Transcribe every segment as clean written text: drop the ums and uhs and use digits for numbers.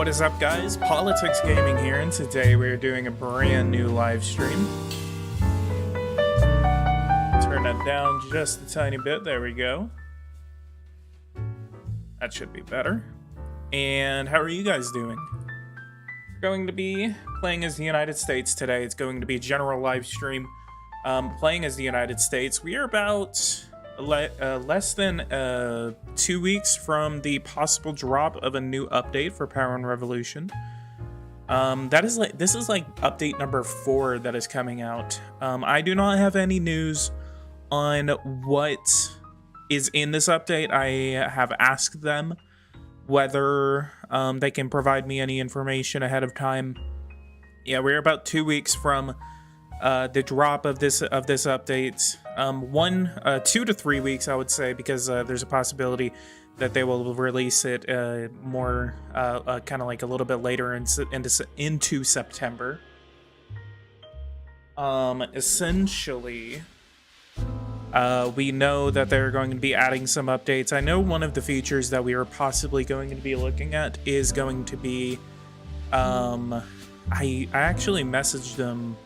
What is up, guys? Politics Gaming here, and today we're doing a brand new live stream. Turn that down just a tiny bit. There we go. That should be better. And how are you guys doing? We're going to be playing as the United States today. It's going to be a general live stream. Playing as the United States. We are about less than 2 weeks from the possible drop of a new update for Power and Revolution. This is like update number 4 that is coming out. I do not have any news on what is in this update. I have asked them whether they can provide me any information ahead of time. Yeah, we're about 2 weeks from the drop of this update. 2 to 3 weeks, I would say, because there's a possibility that they will release it more kind of like a little bit later into September. Essentially, we know that they're going to be adding some updates. I know one of the features that we are possibly going to be looking at is going to be I actually messaged them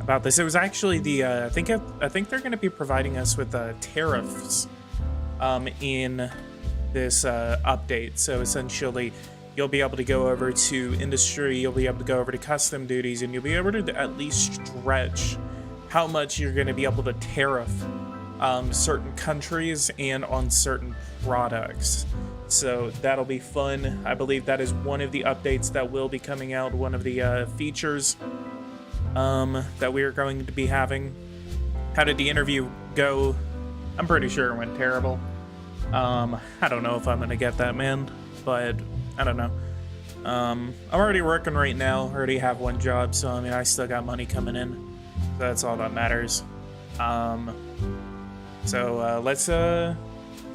about this. It was actually the I think they're going to be providing us with tariffs in this update. So essentially, you'll be able to go over to industry, you'll be able to go over to custom duties, and you'll be able to at least stretch how much you're going to be able to tariff certain countries and on certain products. So that'll be fun. I believe that is one of the updates that will be coming out, one of the features that we are going to be having. How did the interview go? I'm pretty sure it went terrible. I don't know if I'm gonna get that, man, but I don't know. I'm already working right now, already have one job, so I mean I still got money coming in, so that's all that matters. Let's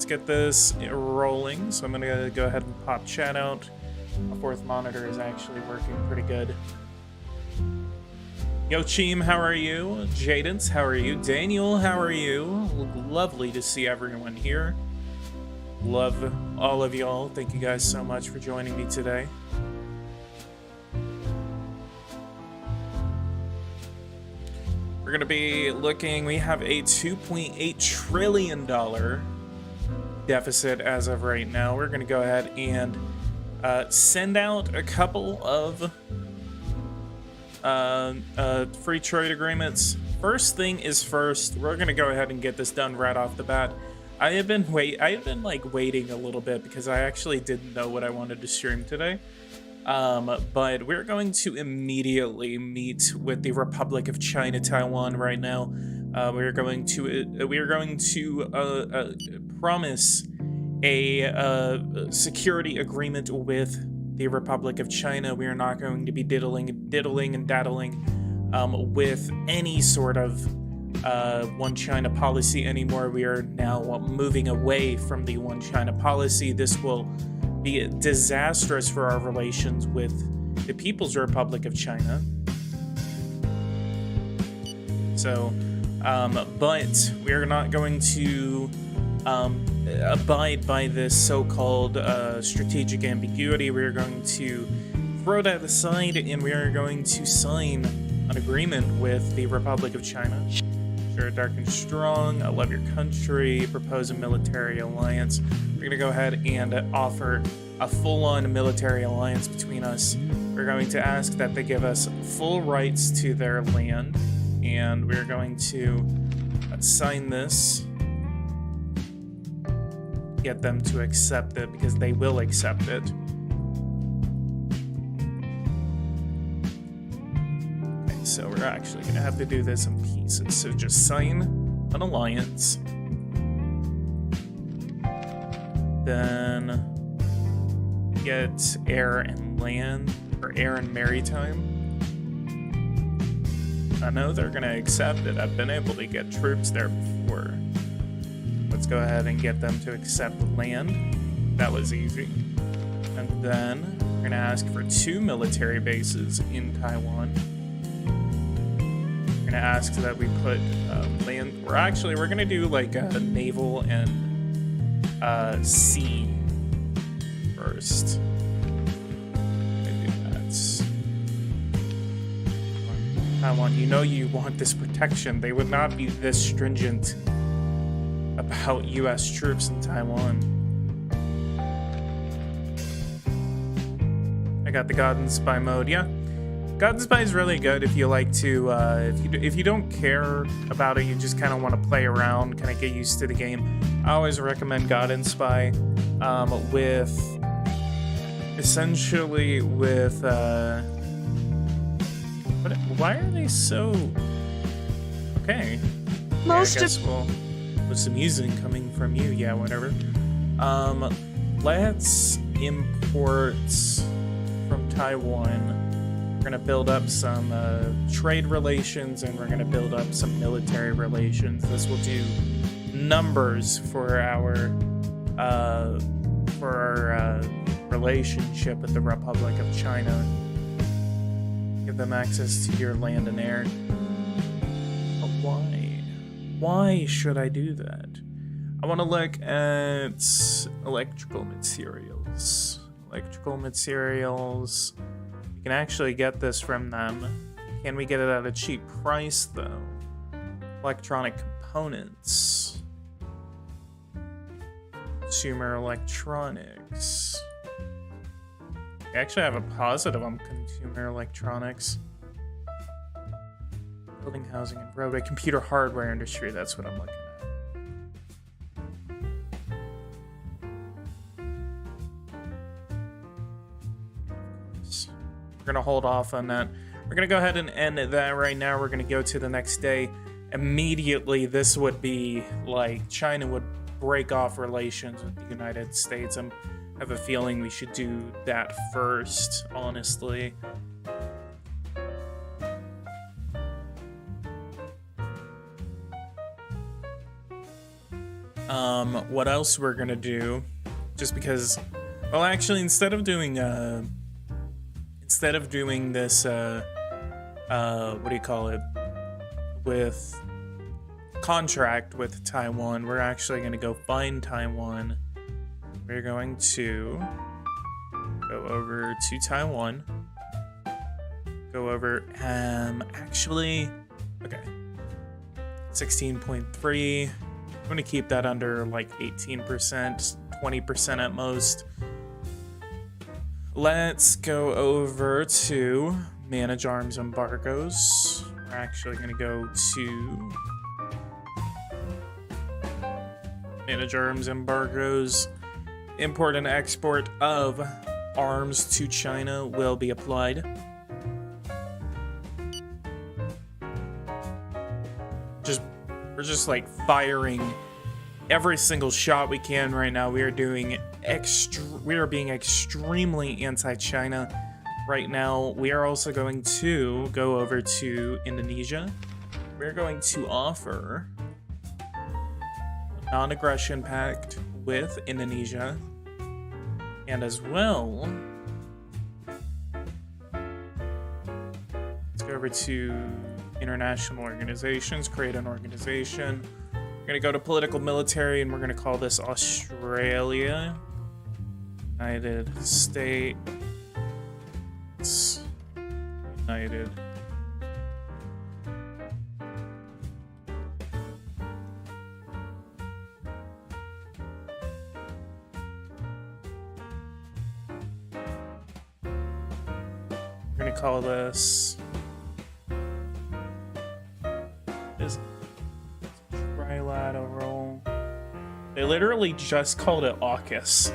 get this rolling. So I'm gonna go ahead and pop chat out. My fourth monitor is actually working pretty good. Yo, Cheem, how are you? Jadence, how are you? Daniel, how are you? Lovely to see everyone here. Love all of y'all. Thank you guys so much for joining me today. We're gonna be looking, we have a $2.8 trillion deficit as of right now. We're gonna go ahead and send out a couple of free trade agreements. First thing is first, we're gonna go ahead and get this done right off the bat. I have been waiting a little bit because I actually didn't know what I wanted to stream today. But we're going to immediately meet with the Republic of China, Taiwan right now. We are going to promise a security agreement with the Republic of China. We are not going to be diddling and daddling with any sort of one China policy anymore. We are now moving away from the one China policy. This will be disastrous for our relations with the People's Republic of China. So, but we're not going to abide by this so-called strategic ambiguity. We're going to throw that aside, and we are going to sign an agreement with the Republic of China. Sure, dark and strong. I love your country. Propose a military alliance. We're going to go ahead and offer a full-on military alliance between us. We're going to ask that they give us full rights to their land, and we're going to sign this. Get them to accept it, because they will accept it. Okay, so we're actually going to have to do this in pieces. So just sign an alliance. Then get air and land, or air and maritime. I know they're going to accept it. I've been able to get troops there before. Let's go ahead and get them to accept land. That was easy. And then we're going to ask for 2 military bases in Taiwan. We're going to ask that we put land. We're going to do like a naval and sea first. Taiwan, you know you want this protection. They would not be this stringent about US troops in Taiwan. I got the God and Spy mode. Yeah, God and Spy is really good if you like to, if you don't care about it, you just kind of want to play around, kind of get used to the game. I always recommend God and Spy, essentially with, but why are they so, okay. Most I guess we'll, with some music coming from you, yeah, whatever. Let's import from Taiwan. We're gonna build up some trade relations, and we're gonna build up some military relations. This will do numbers for our relationship with the Republic of China. Give them access to your land and air. But why? Why should I do that? I want to look at electrical materials. Electrical materials. You can actually get this from them. Can we get it at a cheap price, though? Electronic components. Consumer electronics. I actually have a positive on consumer electronics. Building, housing, and roadway. Computer hardware industry, that's what I'm looking at. We're gonna hold off on that. We're gonna go ahead and end that right now. We're gonna go to the next day. Immediately, this would be like China would break off relations with the United States. I have a feeling we should do that first, honestly. What else we're gonna do? Just because, well, actually, instead of doing this, what do you call it? With contract with Taiwan, we're actually gonna go find Taiwan. We're going to go over to Taiwan. Go over, actually, okay. 16.3. I'm gonna keep that under like 18%, 20% at most. Let's go over to manage arms embargoes. We're actually gonna go to manage arms embargoes. Import and export of arms to China will be applied. We're just like firing every single shot we can right now. We are being extremely anti-China right now. We are also going to go over to Indonesia. We're going to offer a non-aggression pact with Indonesia. And as well, let's go over to international organizations, create an organization. We're gonna go to political military, and we're gonna call this Australia. United States. United. We're gonna call this trilateral. They literally just called it AUKUS.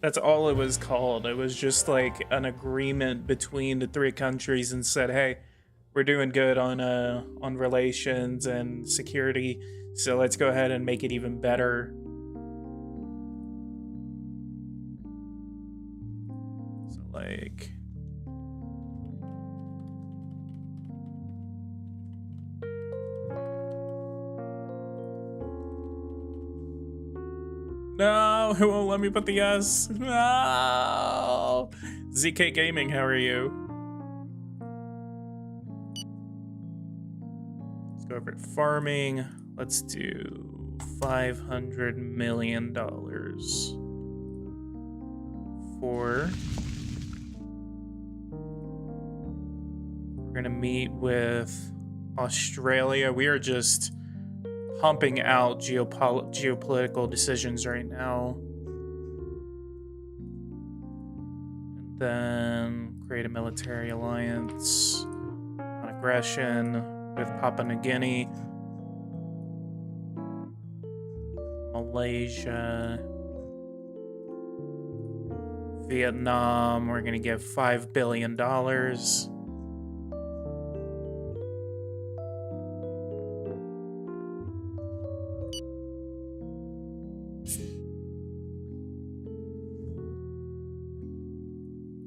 That's all it was called. It was just like an agreement between the three countries and said, hey, we're doing good on relations and security, so let's go ahead and make it even better. So like, no, it won't let me put the S. No. ZK Gaming, how are you? Let's go over to farming. Let's do $500 million. for. We're gonna meet with Australia. We are just pumping out geopolitical decisions right now. And then create a military alliance on aggression with Papua New Guinea, Malaysia, Vietnam. We're gonna give $5 billion.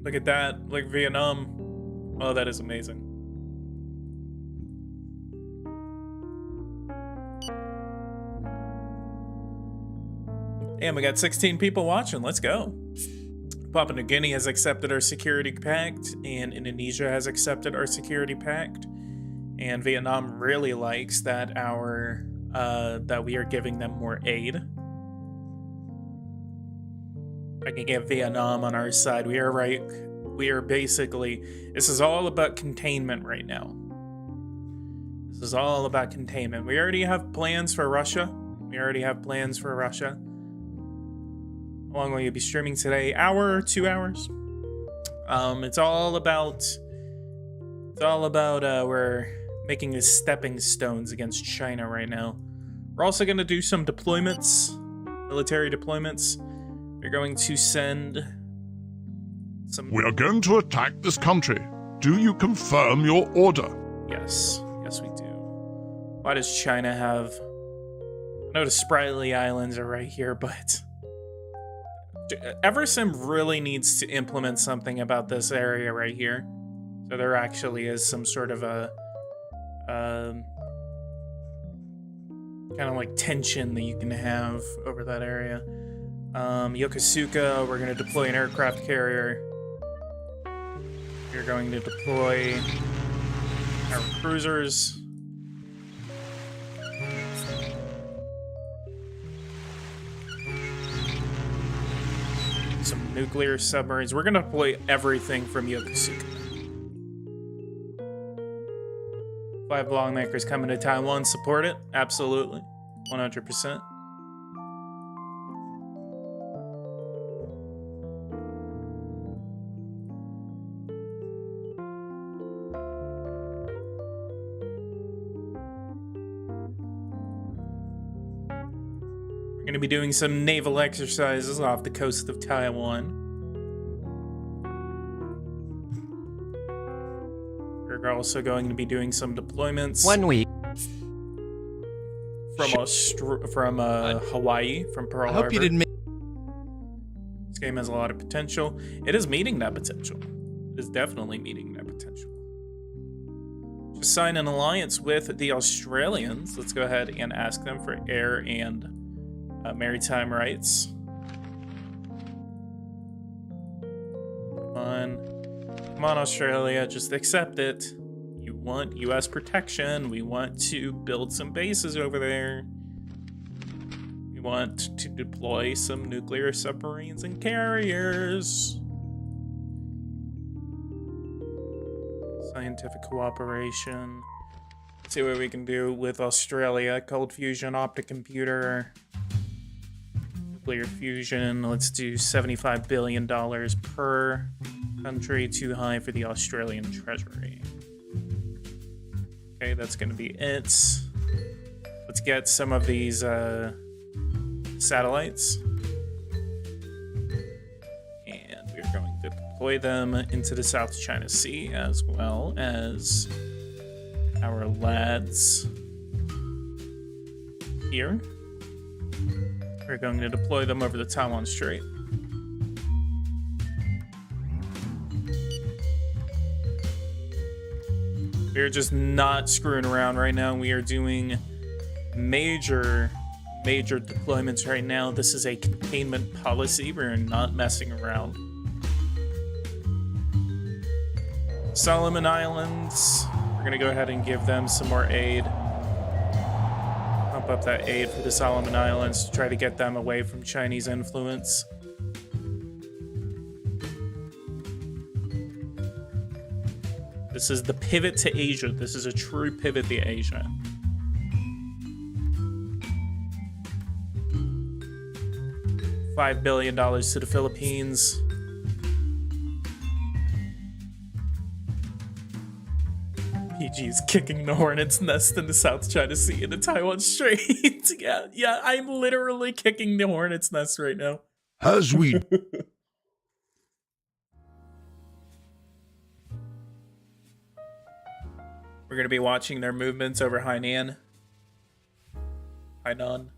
Look at that, like Vietnam. Oh, that is amazing. Damn, we got 16 people watching. Let's go. Papua New Guinea has accepted our security pact, and Indonesia has accepted our security pact. And Vietnam really likes that that we are giving them more aid. I can get Vietnam on our side. We are basically, this is all about containment right now. This is all about containment. We already have plans for Russia. How long will you be streaming today? Hour, 2 hours? It's all about we're making these stepping stones against China right now. We're also gonna do some deployments, military deployments. We're going to send some... We are going to attack this country. Do you confirm your order? Yes. Yes, we do. Why does China have... I know the Sprightly Islands are right here, but... Eversim really needs to implement something about this area right here. So there actually is some sort of a... kind of like tension that you can have over that area. Yokosuka, we're going to deploy an aircraft carrier. We're going to deploy our cruisers. Some nuclear submarines. We're going to deploy everything from Yokosuka. 5 lawmakers coming to Taiwan. Support it. Absolutely. 100%. We're going to be doing some naval exercises off the coast of Taiwan. We're also going to be doing some deployments. 1 week. From Hawaii, from Pearl Harbor. I hope you didn't make... This game has a lot of potential. It is meeting that potential. It is definitely meeting that potential. Just sign an alliance with the Australians. Let's go ahead and ask them for air and maritime rights. Come on, Australia, just accept it. You want US protection. We want to build some bases over there. We want to deploy some nuclear submarines and carriers. Scientific cooperation. Let's see what we can do with Australia. Cold fusion, optic computer. Nuclear fusion. Let's do $75 billion per country. Too high for the Australian Treasury. Okay, that's going to be it. Let's get some of these satellites. And we're going to deploy them into the South China Sea, as well as our lads here. We're going to deploy them over the Taiwan Strait. We're just not screwing around right now. We are doing major deployments right now. This is a containment policy. We're not messing around. Solomon Islands. We're gonna go ahead and give them some more aid. Pump up that aid for the Solomon Islands to try to get them away from Chinese influence. This is the pivot to Asia. This is a true pivot to Asia. $5 billion to the Philippines. PG's kicking the hornet's nest in the South China Sea in the Taiwan Strait. yeah, I'm literally kicking the hornet's nest right now. As we We're going to be watching their movements over Hainan. Hainan.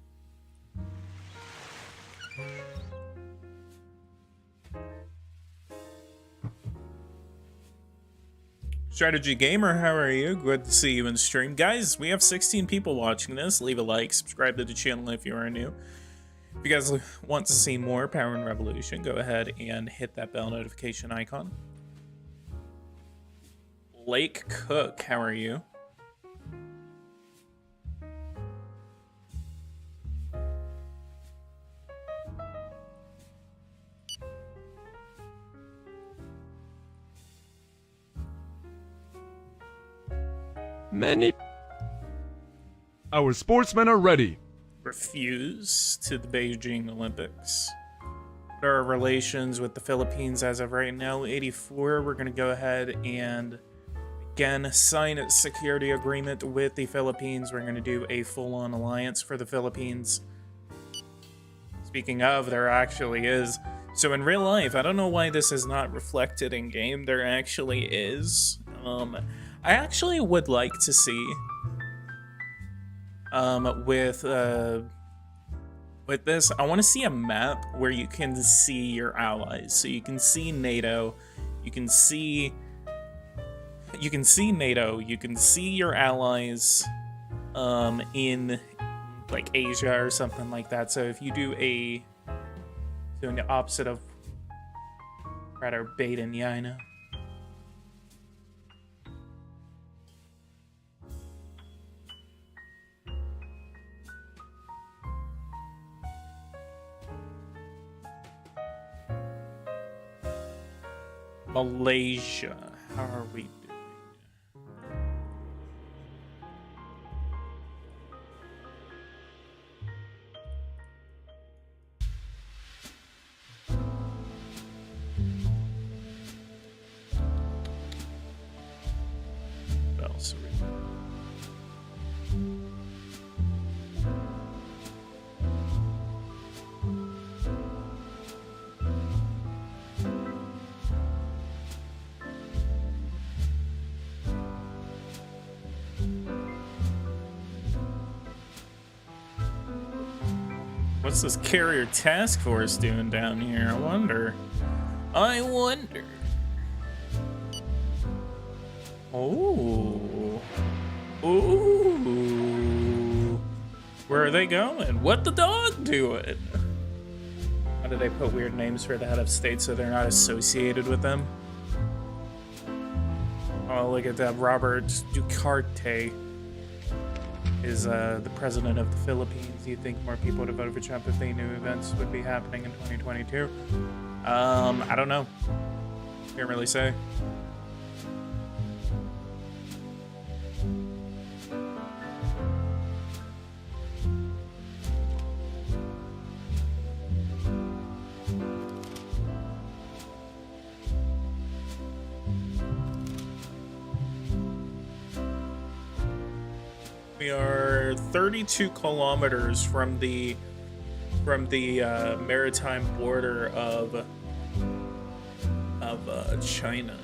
Strategy Gamer, how are you? Good to see you in stream. Guys, we have 16 people watching this. Leave a like, subscribe to the channel if you are new. If you guys want to see more Power and Revolution, go ahead and hit that bell notification icon. Lake Cook, how are you? Our sportsmen are ready. Refuse to the Beijing Olympics. What are our relations with the Philippines as of right now? 84. We're going to go ahead and again sign a security agreement with the Philippines. We're going to do a full-on alliance for the Philippines. Speaking of, there actually is. So in real life, I don't know why this is not reflected in game. There actually is. I actually would like to see with this, I want to see a map where you can see your allies. So you can see NATO, you can see NATO, you can see your allies in like Asia or something like that. So if you do doing the opposite of rather bait and Yina. Malaysia, how are we doing? What else are we doing? What's this carrier task force doing down here? I wonder. Oh. Ooh. Where are they going? What the dog doing? How do they put weird names for the head of state so they're not associated with them? Oh, look at that. Robert Duterte is the president of the Philippines. You'd think more people would have voted for Trump if they knew events would be happening in 2022. I don't know. Can't really say. We are 32 kilometers from the maritime border of China.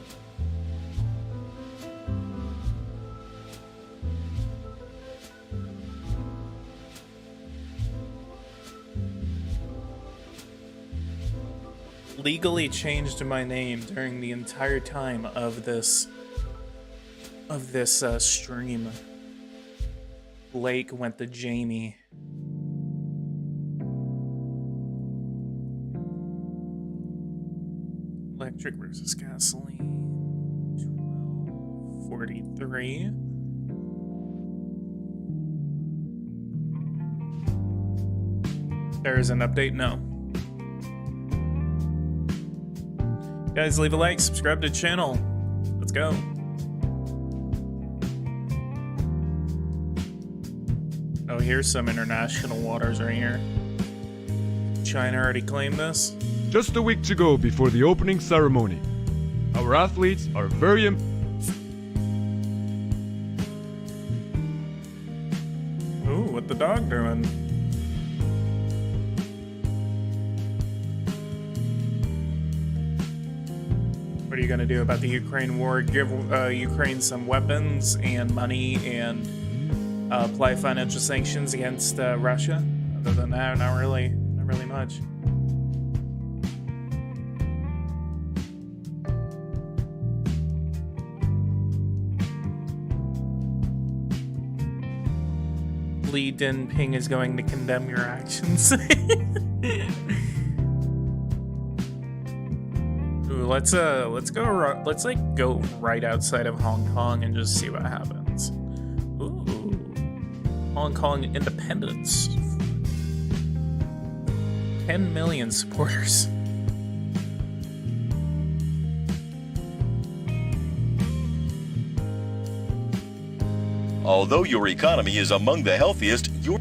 Legally changed my name during the entire time of this stream. Blake went to Jamie. Electric versus gasoline. 1243. There is an update? No. Guys, leave a like, subscribe to the channel. Let's go. here's some international waters right here. China already claimed this. Just a week to go before the opening ceremony. Our athletes are very Ooh, what the dog doing? What are you gonna do about the Ukraine war? Give Ukraine some weapons and money and apply financial sanctions against Russia? Other than that, not really much. Li Jinping is going to condemn your actions. Ooh, let's go right outside of Hong Kong and just see what happens. Ooh, Hong Kong independence. 10 million supporters. Although your economy is among the healthiest, your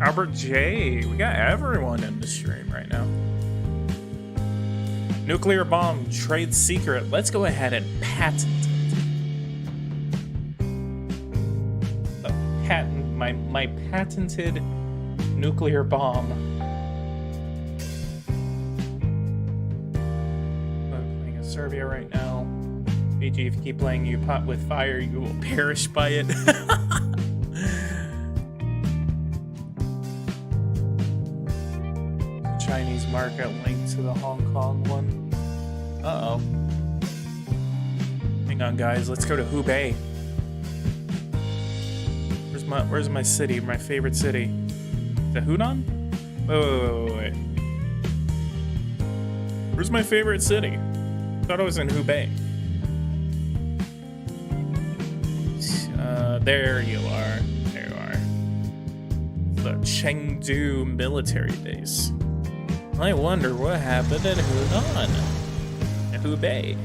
Albert J. We got everyone in the stream right now. Nuclear bomb trade secret. Let's go ahead and patent it. My patented nuclear bomb. I'm playing a Serbia right now. BG, if you keep playing you pot with fire, you will perish by it. Chinese market linked to the Hong Kong one. Uh-oh. Hang on, guys. Let's go to Hubei. Where's my city? My favorite city. Is it Hunan? Wait. Where's my favorite city? I thought it was in Hubei. There you are. There you are. The Chengdu military base. I wonder what happened at Hunan. At Hubei.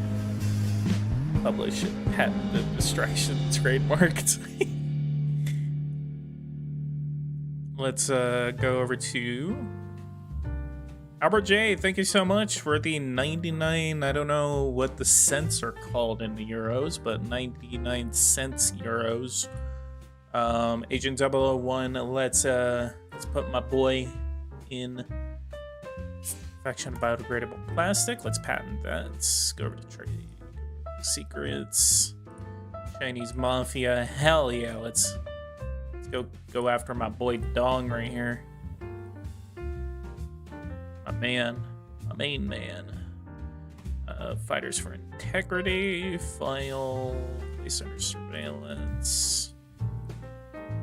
Publish it. Patented destruction trademarked. Let's go over to Albert J. Thank you so much for the 99. I don't know what the cents are called in the euros, but 99 cents euros. Agent 001. Let's put my boy in faction biodegradable plastic. Let's patent that. Let's go over to trade secrets. Chinese mafia. Hell yeah. Let's go after my boy Dong right here. My man. My main man. Fighters for integrity. File. Place under surveillance.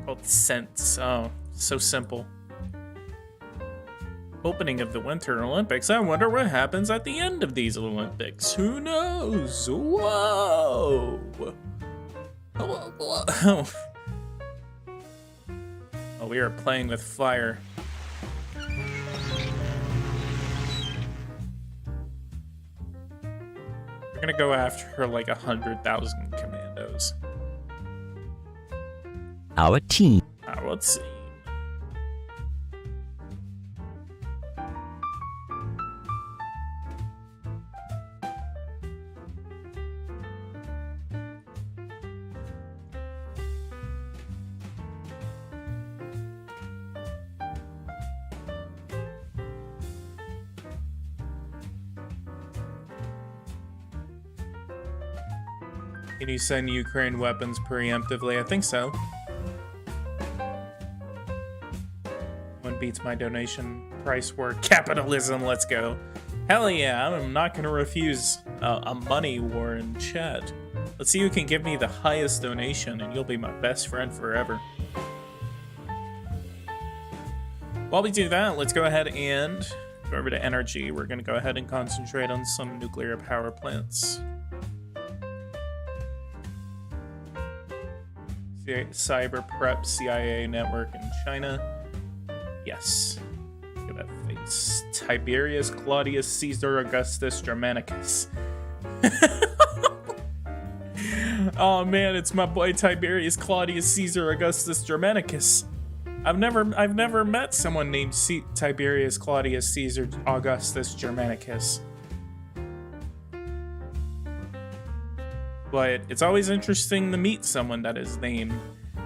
Called Sense. Oh, so simple. Opening of the Winter Olympics. I wonder what happens at the end of these Olympics. Who knows? Whoa! Whoa. Oh, we are playing with fire. We're gonna go after like 100,000 commandos. Our team. Let's see. Can you send Ukraine weapons preemptively? I think so. One beats my donation price war. Capitalism, let's go. Hell yeah, I'm not gonna refuse a money war in chat. Let's see who can give me the highest donation and you'll be my best friend forever. While we do that, let's go ahead and go over to energy. We're gonna go ahead and concentrate on some nuclear power plants. Cyber prep CIA network in China. Yes. Look at that face. Tiberius Claudius Caesar Augustus Germanicus. Oh man, it's my boy Tiberius Claudius Caesar Augustus Germanicus. I've never met someone named Tiberius Claudius Caesar Augustus Germanicus. But it's always interesting to meet someone that is named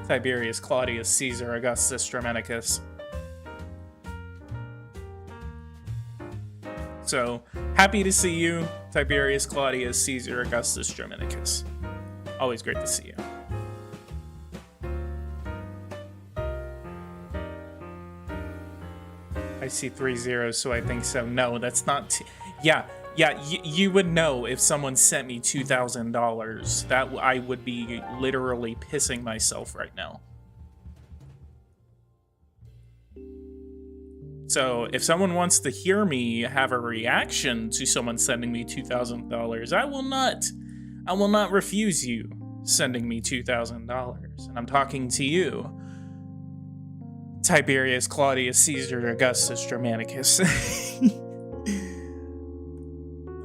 Tiberius Claudius Caesar Augustus Germanicus. So, happy to see you, Tiberius Claudius Caesar Augustus Germanicus. Always great to see you. I see 3 zeros, so I think so. No, that's not... Yeah, you would know if someone sent me $2,000. That I would be literally pissing myself right now. So, if someone wants to hear me have a reaction to someone sending me $2,000, I will not refuse you sending me $2,000. And I'm talking to you, Tiberius Claudius Caesar Augustus Germanicus.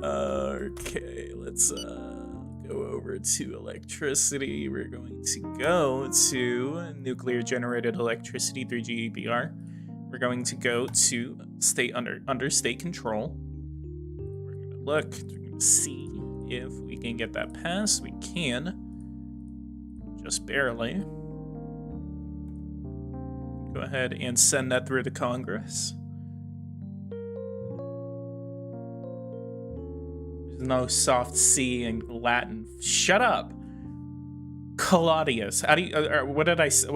Okay, let's go over to electricity. We're going to go to nuclear generated electricity through GEBR. We're going to go to state under state control. We're going to look, we're going to see if we can get that passed. We can, just barely. Go ahead and send that through to Congress. There's no soft C in Latin. Shut up. Claudius. How do you, what did I say?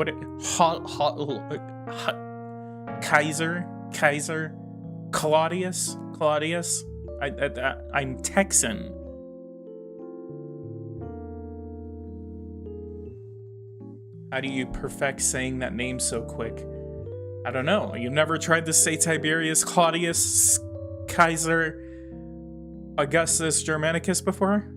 Kaiser? Claudius? I'm Texan. How do you perfect saying that name so quick? I don't know. You never tried to say Tiberius Claudius Kaiser Augustus Germanicus before?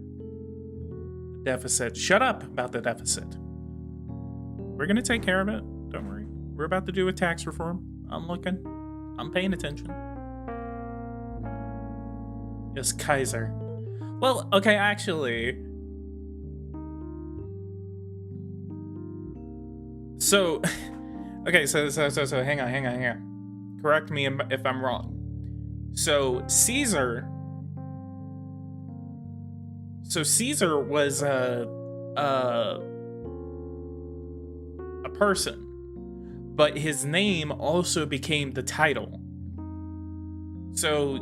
Deficit. Shut up about the deficit. We're gonna take care of it. Don't worry. We're about to do a tax reform. I'm looking. I'm paying attention. Yes, Kaiser. Well, okay, actually. So, okay, so hang on. Correct me if I'm wrong. So Caesar was a person, but his name also became the title. So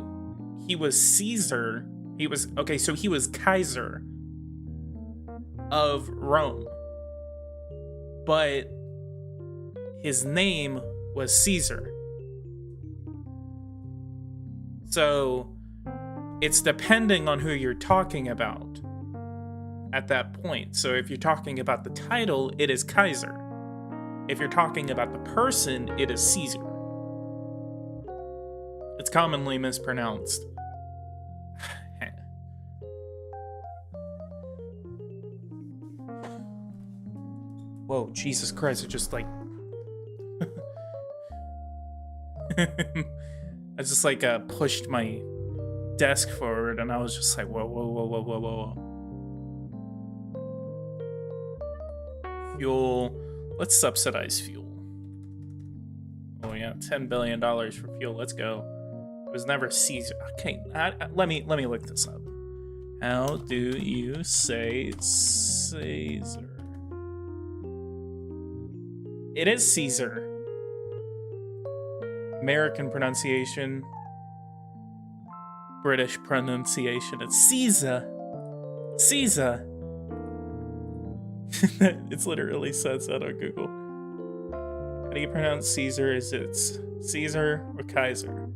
he was Caesar. He was Kaiser of Rome, but his name was Caesar. So it's depending on who you're talking about at that point. So if you're talking about the title, it is Kaiser. If you're talking about the person, it is Caesar. It's commonly mispronounced. Whoa, Jesus Christ, it just like... I just like pushed my desk forward and I was just like, whoa. Fuel. Let's subsidize fuel. Oh yeah, $10 billion for fuel. Let's go. It was never Caesar. Okay, let me look this up. How do you say Caesar? It is Caesar. American pronunciation. British pronunciation. It's Caesar. Caesar. It's literally says that on Google. How do you pronounce Caesar? Is it Caesar or Kaiser?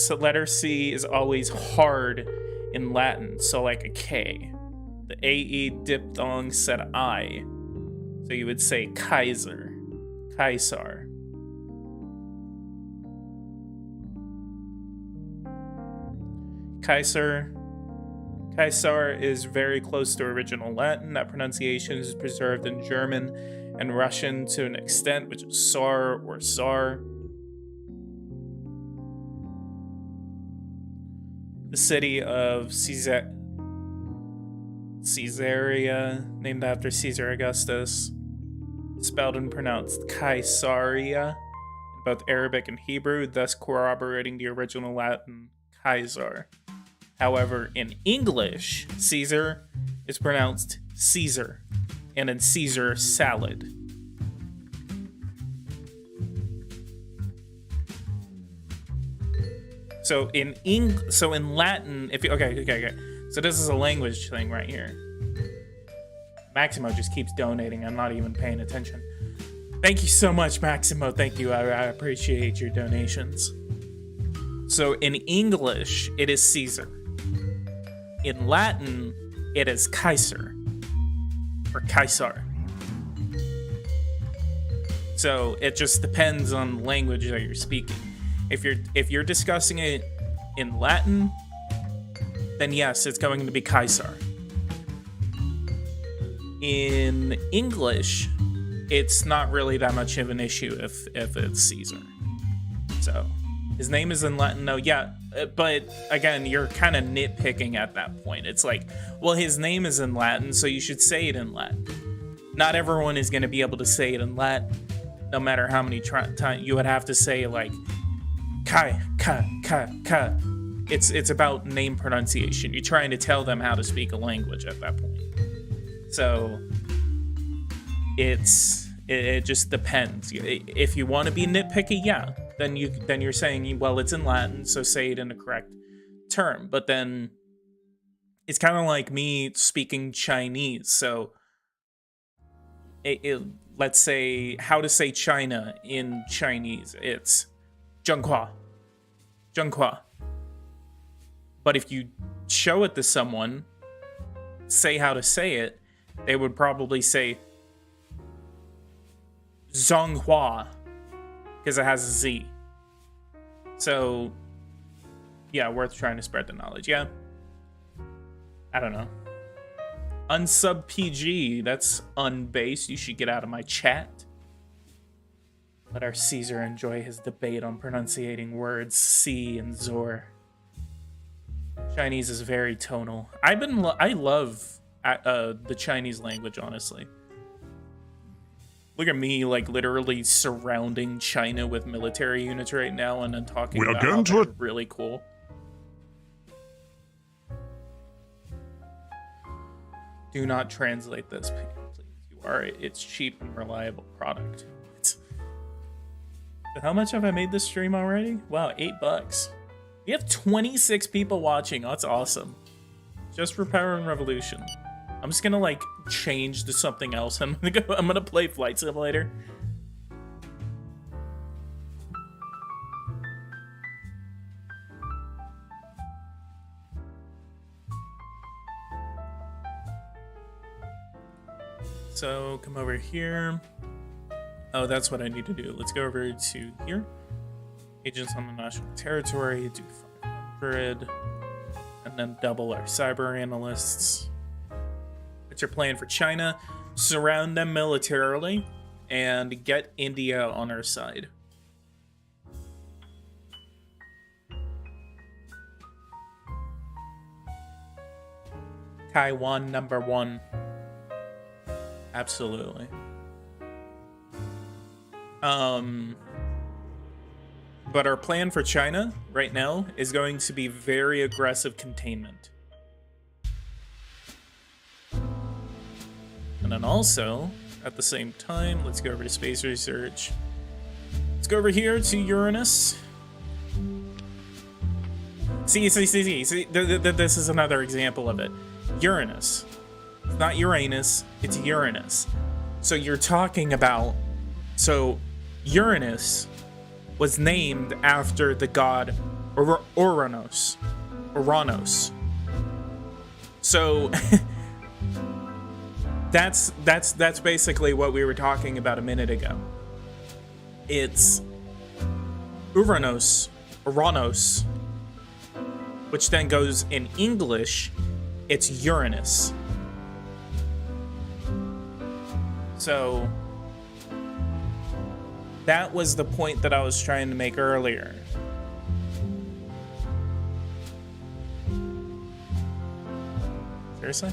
The letter C is always hard in Latin, so like a K. The AE diphthong said I. So you would say Kaiser. Kaisar. Kaiser. Caesar is very close to original Latin. That pronunciation is preserved in German and Russian to an extent, which is Tsar or Tsar. The city of Caesarea, named after Caesar Augustus, spelled and pronounced Caesarea in both Arabic and Hebrew, thus corroborating the original Latin Kaiser. However, in English, Caesar is pronounced Caesar, and in Caesar salad. So in Latin, okay. So this is a language thing right here. Maximo just keeps donating. I'm not even paying attention. Thank you so much, Maximo. Thank you. I appreciate your donations. So in English, it is Caesar. In Latin, it is Kaiser or Caesar. So it just depends on the language that you're speaking. If you're discussing it in Latin, then yes, it's going to be Caesar. In English, it's not really that much of an issue if it's Caesar. So his name is in Latin, though, yeah. But again, you're kind of nitpicking at that point. It's like, well, his name is in Latin, so you should say it in Latin. Not everyone is going to be able to say it in Latin, no matter how many times you would have to say like Kai. It's about name pronunciation. You're trying to tell them how to speak a language at that point. So it just depends. If you want to be nitpicky, yeah, then you're saying, well, it's in Latin, so say it in the correct term. But then it's kind of like me speaking Chinese. So let's say how to say China in Chinese. It's Zhenghua. But if you show it to someone, say how to say it, they would probably say Zhonghua because it has a Z. So, yeah, worth trying to spread the knowledge. Yeah. I don't know. Unsub PG, that's unbased. You should get out of my chat. Let our Caesar enjoy his debate on pronunciating words C and Zor. Chinese is very tonal. I love the Chinese language, honestly. Look at me, like, literally surrounding China with military units right now and then talking about how they're really cool. Do not translate this, please. It's cheap and reliable product. How much have I made this stream already? Wow, $8. We have 26 people watching. Oh, that's awesome. Just for Power and Revolution. I'm just gonna like change to something else. I'm gonna play Flight Simulator. So come over here. Oh, that's what I need to do. Let's go over to here. Agents on the national territory, do 500, and then double our cyber analysts. What's your plan for China? Surround them militarily and get India on our side. Taiwan #1. Absolutely. But our plan for China right now is going to be very aggressive containment. And then also, at the same time, let's go over to space research. Let's go over here to Uranus. See, this is another example of it. Uranus. It's not Uranus, it's Uranus. So you're talking about... So, Uranus was named after the god Uranus. So that's basically what we were talking about a minute ago. It's Uranus, which then goes in English It's Uranus. So that was the point that I was trying to make earlier. Seriously?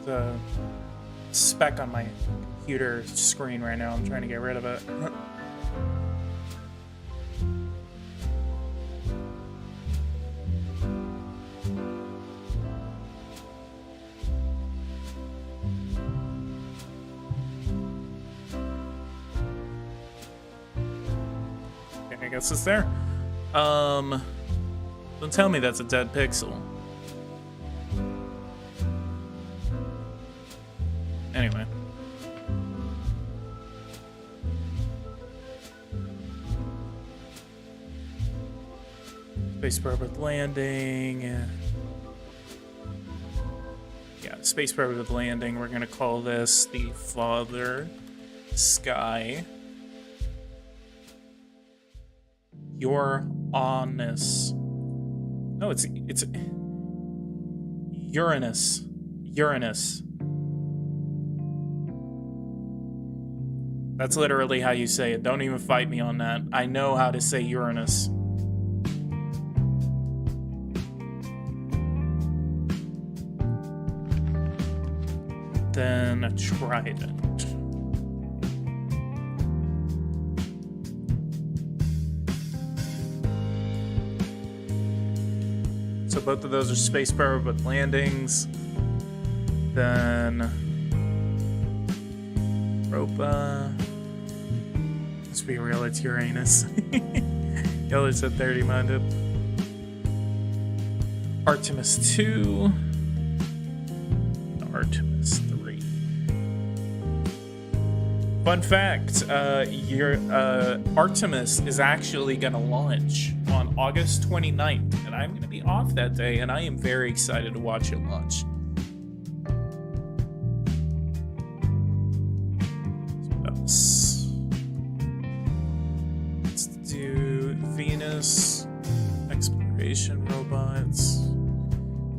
The speck on my computer screen right now. I'm trying to get rid of it. Okay, I guess it's there. Don't tell me that's a dead pixel. Anyway. Space probe with landing. Yeah, space probe with landing. We're gonna call this the Father Sky. You're honest. No, it's Uranus. Uranus. That's literally how you say it. Don't even fight me on that. I know how to say Uranus. Then a trident. So both of those are space probe with landings. Then Europa. Let's be real, it's Uranus. Y'all said 30-minded. Artemis 2. Artemis 3. Fun fact, Artemis is actually going to launch on August 29th, and I'm going to be off that day, and I am very excited to watch it launch. What else? Let's do Venus, exploration robots,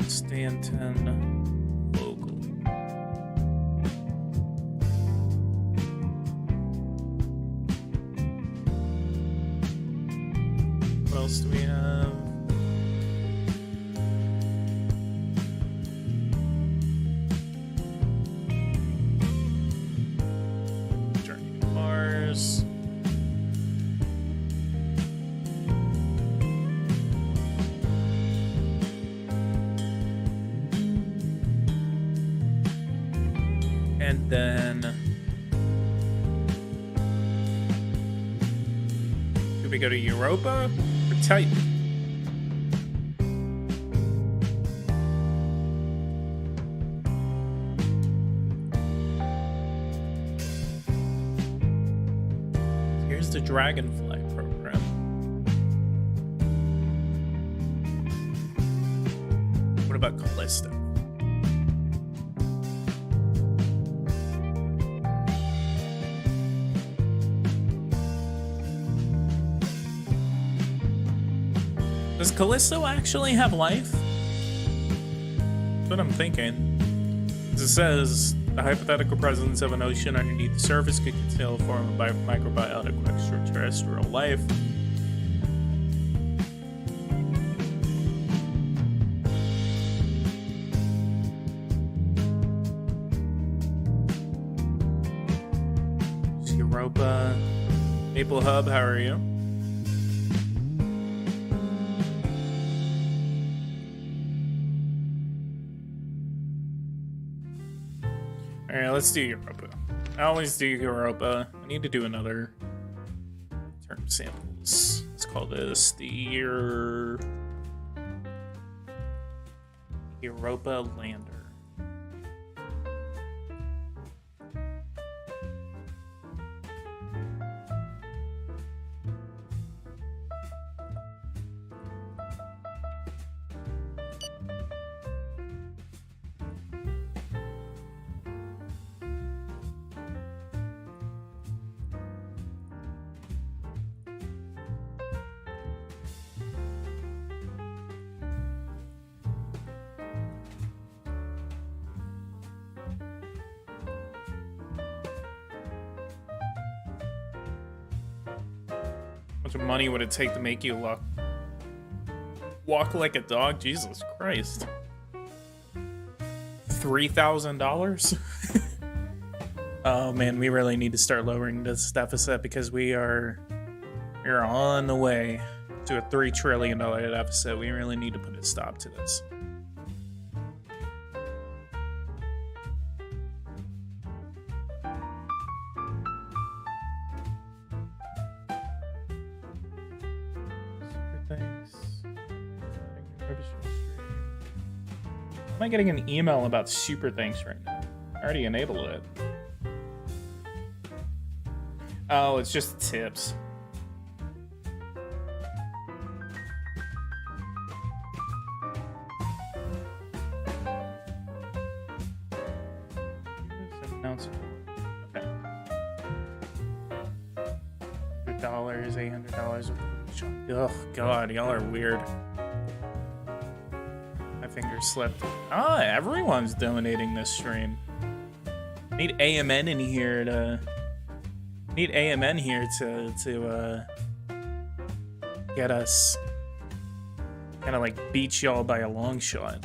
Stanton, local. What else do we have? Journey to Mars. And then do we go to Europa or Titan? Here's the Dragonfly program. What about Callisto? Does Callisto actually have life? That's what I'm thinking. It says the hypothetical presence of an ocean underneath the surface could conceal a form of microbiotic extraterrestrial life. Europa. Maple Hub, how are you? Alright, let's do Europa. I always do Europa. I need to do another term samples. Let's call this the Europa Lander. much money would it take to make you walk like a dog? Jesus Christ. $3,000? Oh man, we really need to start lowering this deficit because we're on the way to a $3 trillion deficit. We really need to put a stop to this. Am I getting an email about super thanks right now? I already enabled it. Oh, it's just tips. Okay. $100, $800. Oh God, y'all are weird. My finger slipped. Ah, everyone's donating this stream. Need AMN in here to. Need AMN here to get us kind of like beat y'all by a long shot.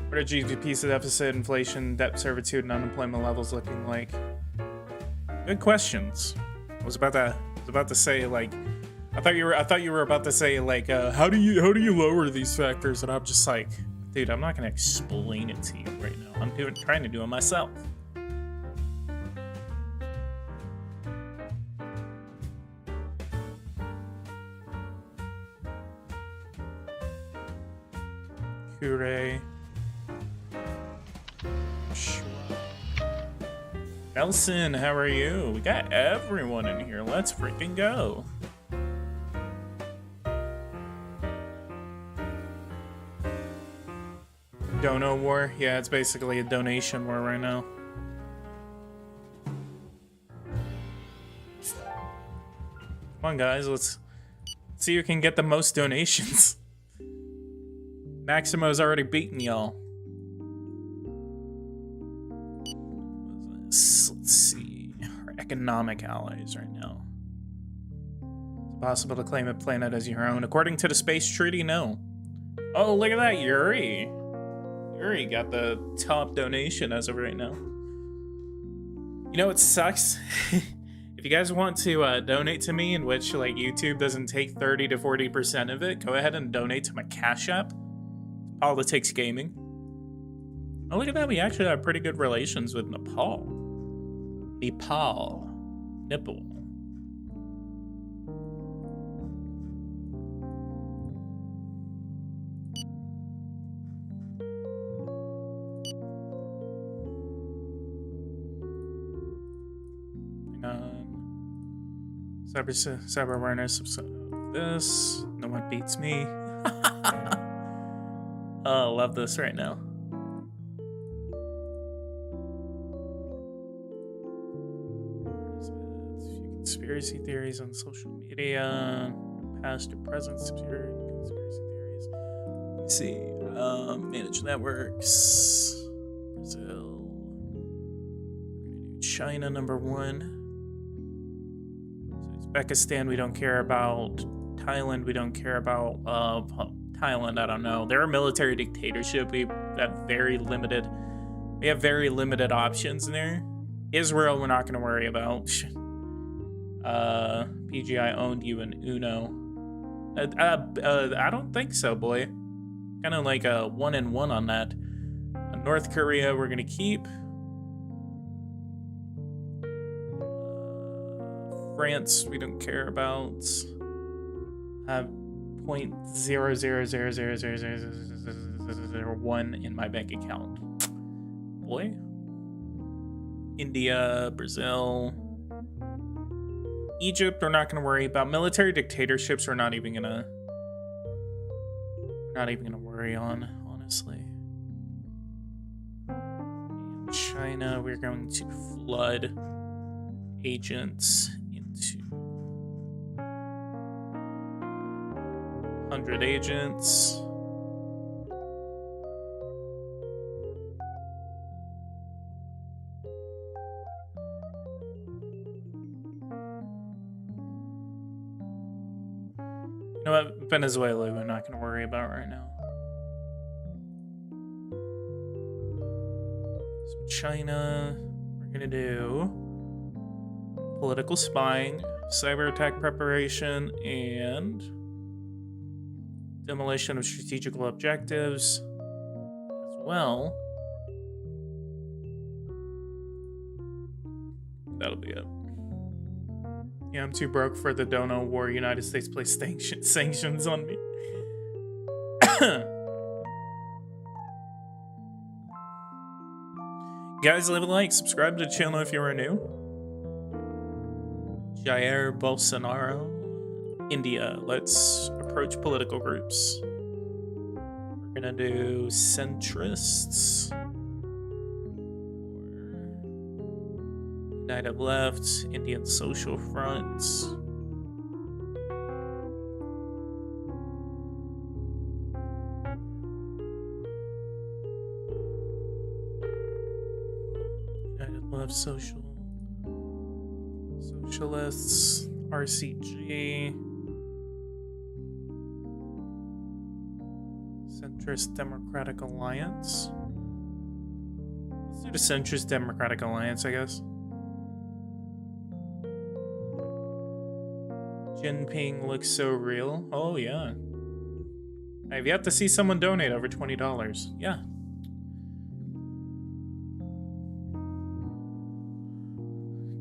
What are GDP's deficit, inflation, debt servitude, and unemployment levels looking like? Good questions. I was about to say like, I thought you were about to say like, how do you lower these factors? And I'm just like, dude, I'm not gonna explain it to you right now. I'm trying to do it myself. Kure. Nelson, how are you? We got everyone in here. Let's freaking go. Dono war? Yeah, it's basically a donation war right now. Come on, guys, let's see who can get the most donations. Maximo's already beaten y'all. Let's see. Our economic allies right now. It's possible to claim a planet as your own. According to the space treaty, no. Oh, look at that, Yuri. Yuri got the top donation as of right now. You know what sucks? If you guys want to donate to me, in which like YouTube doesn't take 30 to 40% of it, go ahead and donate to my Cash App. PoliticsGaming. Oh, look at that. We actually have pretty good relations with Nepal. Nipple. Cyber awareness of this. No one beats me. Oh, love this right now. Conspiracy theories on social media, past or present conspiracy theories. Let me see. Managed networks. Brazil. China #1. Uzbekistan we don't care about. Thailand we don't care about. Thailand, I don't know. They're a military dictatorship. We have very limited options in there. Israel, we're not going to worry about. PGI owned you in Uno. I don't think so, boy. Kind of like a 1-1 on that. North Korea, we're going to keep. France, we don't care about. 0.0000001 in my bank account. Boy. India, Brazil, Egypt, we're not going to worry about. Military dictatorships, we're not even gonna worry on, honestly. In China, we're going to flood agents into 100 agents. know what? Venezuela, we're not going to worry about right now. So China, we're going to do political spying, cyber attack preparation, and demolition of strategical objectives as well. That'll be it. Yeah, I'm too broke for the dono war. United States place sanctions on me. Guys, leave a like, subscribe to the channel if you are new. Jair Bolsonaro, India. Let's approach political groups. We're gonna do centrists. United Left, Indian Social Front. United Left, Socialists, RCG, Centrist Democratic Alliance. Let's do the Centrist Democratic Alliance, I guess. Jinping looks so real. Oh, yeah. I've yet to see someone donate over $20. Yeah.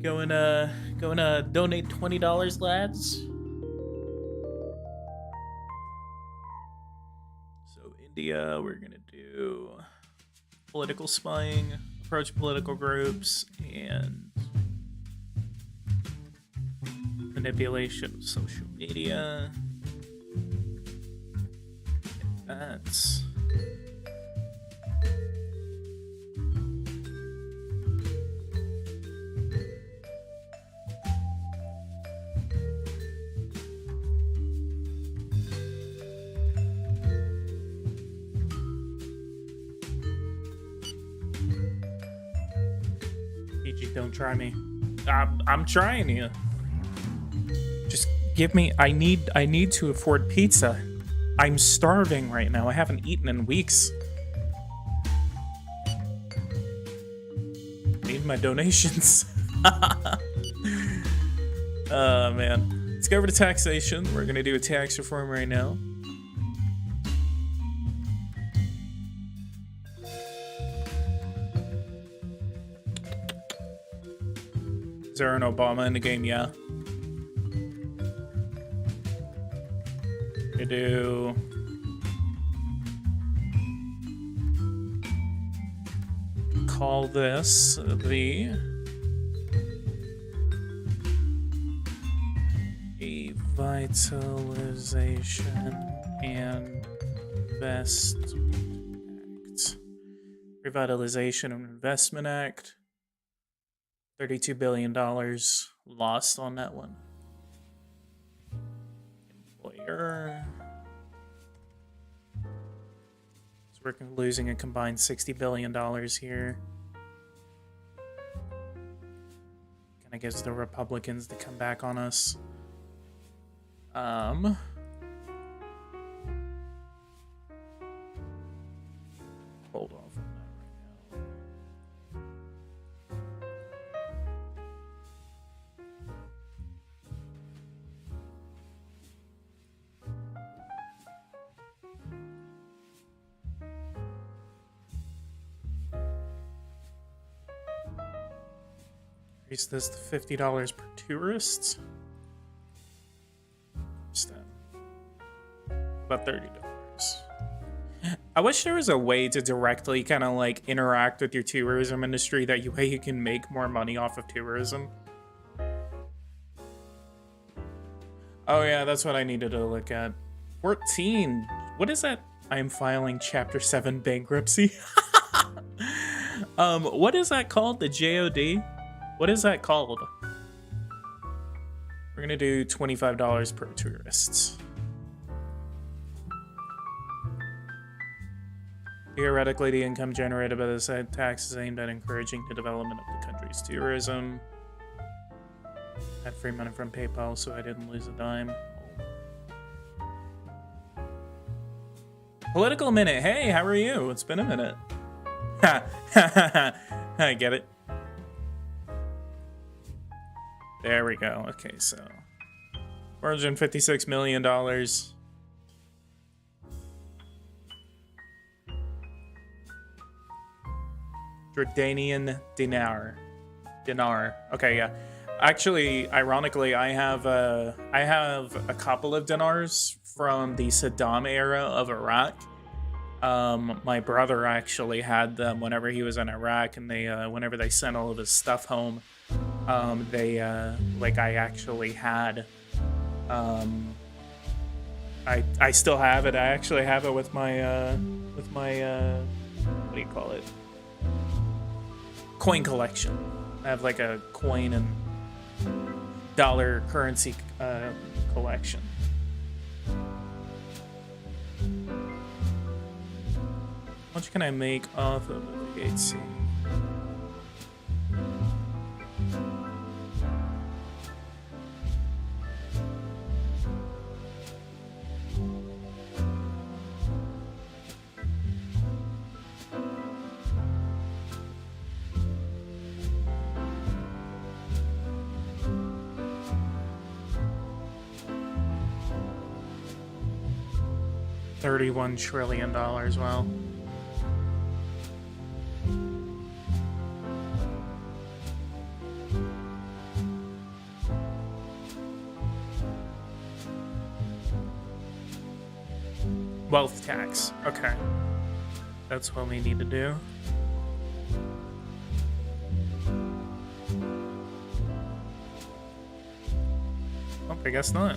Going to donate $20, lads. So India, we're gonna do political spying, approach political groups, and manipulation of social media. That's PG, don't try me. I'm trying you. Just give me. I need to afford pizza. I'm starving right now. I haven't eaten in weeks. Need my donations. Oh man. Let's go over to taxation. We're gonna do a tax reform right now. Is there an Obama in the game? Yeah. We do call this the Revitalization and Investment Act. Revitalization and Investment Act. $32 billion lost on that one. Employer. So we're losing a combined $60 billion here. Kind of gives the Republicans to come back on us. Hold off on that right now. Increase this to $50 per tourist. About $30. I wish there was a way to directly kind of like interact with your tourism industry that way you can make more money off of tourism. Oh yeah, that's what I needed to look at. 14. What is that? I am filing Chapter 7 bankruptcy. What is that called? The JOD? What is that called? We're gonna do $25 per tourist. Theoretically, the income generated by this tax is aimed at encouraging the development of the country's tourism. I had free money from PayPal, so I didn't lose a dime. Political Minute. Hey, how are you? It's been a minute. Ha, I get it. There we go. Okay, so $456 million. Jordanian dinar. Okay, yeah. Actually, ironically, I have a couple of dinars from the Saddam era of Iraq. My brother actually had them whenever he was in Iraq, and they whenever they sent all of his stuff home, they like I actually had. I still have it. I actually have it with my what do you call it? Coin collection. I have like a coin and dollar currency collection. How much can I make off of the HC? $31 trillion, wow. Wealth tax, okay. That's what we need to do. Oh, I guess not.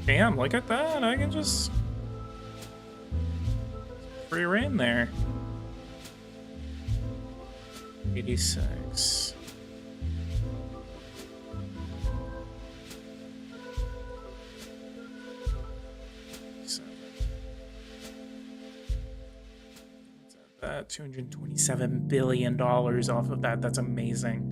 Damn, look at that. I can just free reign there. 86. That $227 billion off of that. That's amazing.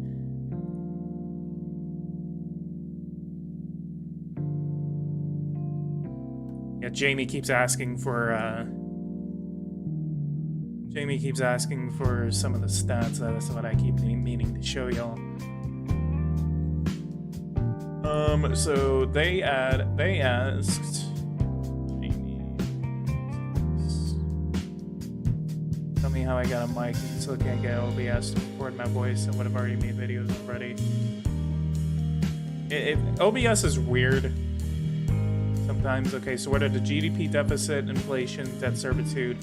Yeah, Jamie keeps asking for some of the stats. That's what I keep meaning to show y'all. So they asked Jamie, tell me how I got a mic and still can't get OBS to record my voice and would have already made videos already. OBS is weird sometimes. Okay, so what are the GDP deficit, inflation, debt servitude,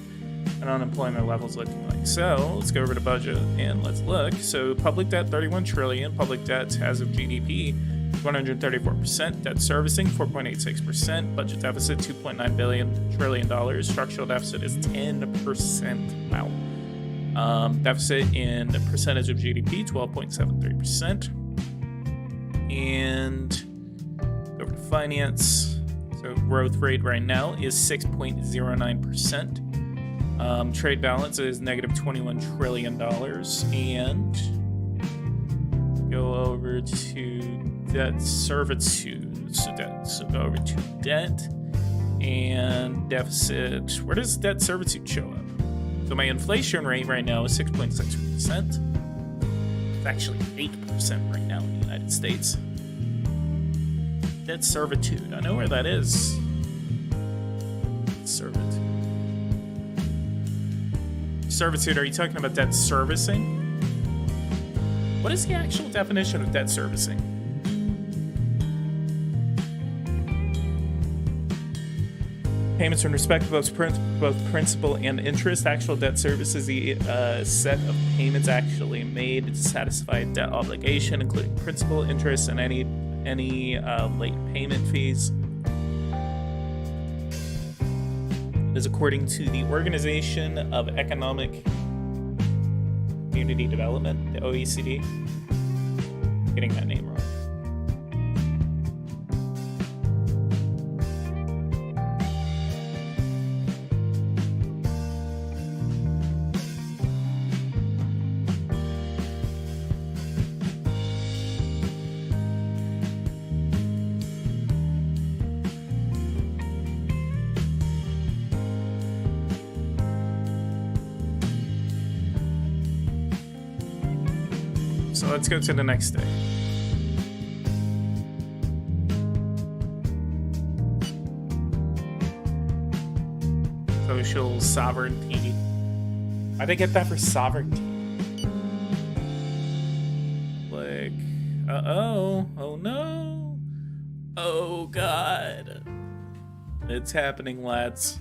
and unemployment levels looking like? So let's go over to budget and let's look. So public debt 31 trillion, public debt as of GDP 134%, debt servicing 4.86%, budget deficit $2.9 trillion, structural deficit is 10%. Wow. Deficit in percentage of GDP 12.73%. And over to finance. So growth rate right now is 6.09%. Trade balance is negative $21 trillion. And go over to debt servitude. So go over to debt and deficit. Where does debt servitude show up? So my inflation rate right now is 6.6%. It's actually 8% right now in the United States. Debt servitude. I know where that is. Servitude. Servitude, are you talking about debt servicing? What is the actual definition of debt servicing? Payments in respect of both principal and interest. Actual debt service is the set of payments actually made to satisfy a debt obligation, including principal, interest, and any late payment fees. It is according to the Organization of Economic Community Development, the OECD. I'm getting that name wrong. So let's go to the next day. Social sovereignty. Why'd I get that for sovereignty? Like, uh-oh. Oh no. Oh god. It's happening, lads.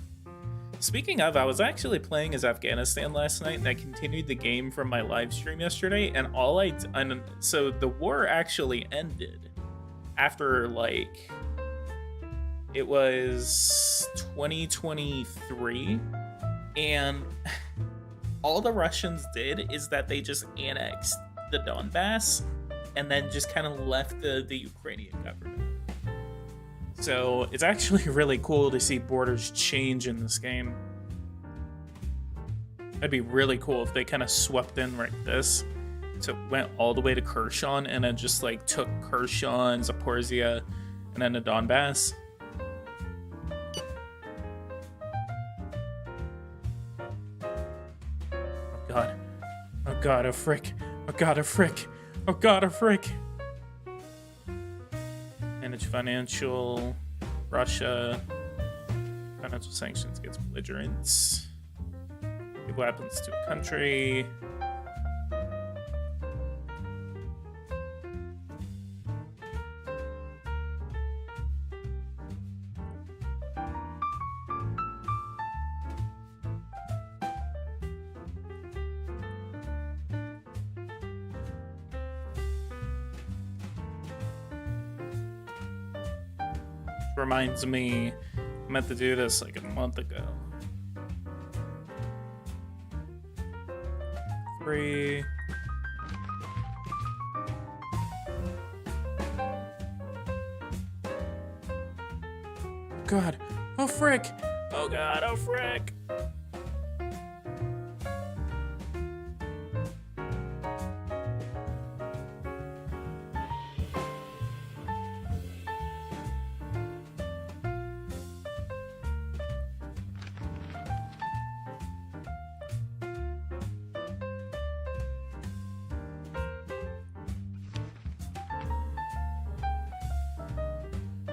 Speaking of, I was actually playing as Afghanistan last night, and I continued the game from my live stream yesterday, and so the war actually ended after, like, it was 2023, and all the Russians did is that they just annexed the Donbass and then just kind of left the Ukrainian government. So it's actually really cool to see borders change in this game. That'd be really cool if they kind of swept in like this. So it went all the way to Kherson and then just like took Kherson, Zaporizhia, and then the Donbass. Oh god. Oh god, oh frick. Oh god, oh frick. Oh god, oh frick. Manage financial, Russia, financial sanctions against belligerents, give weapons to a country. Reminds me, I meant to do this like a month ago. 3. God. Oh frick. Oh god, oh frick.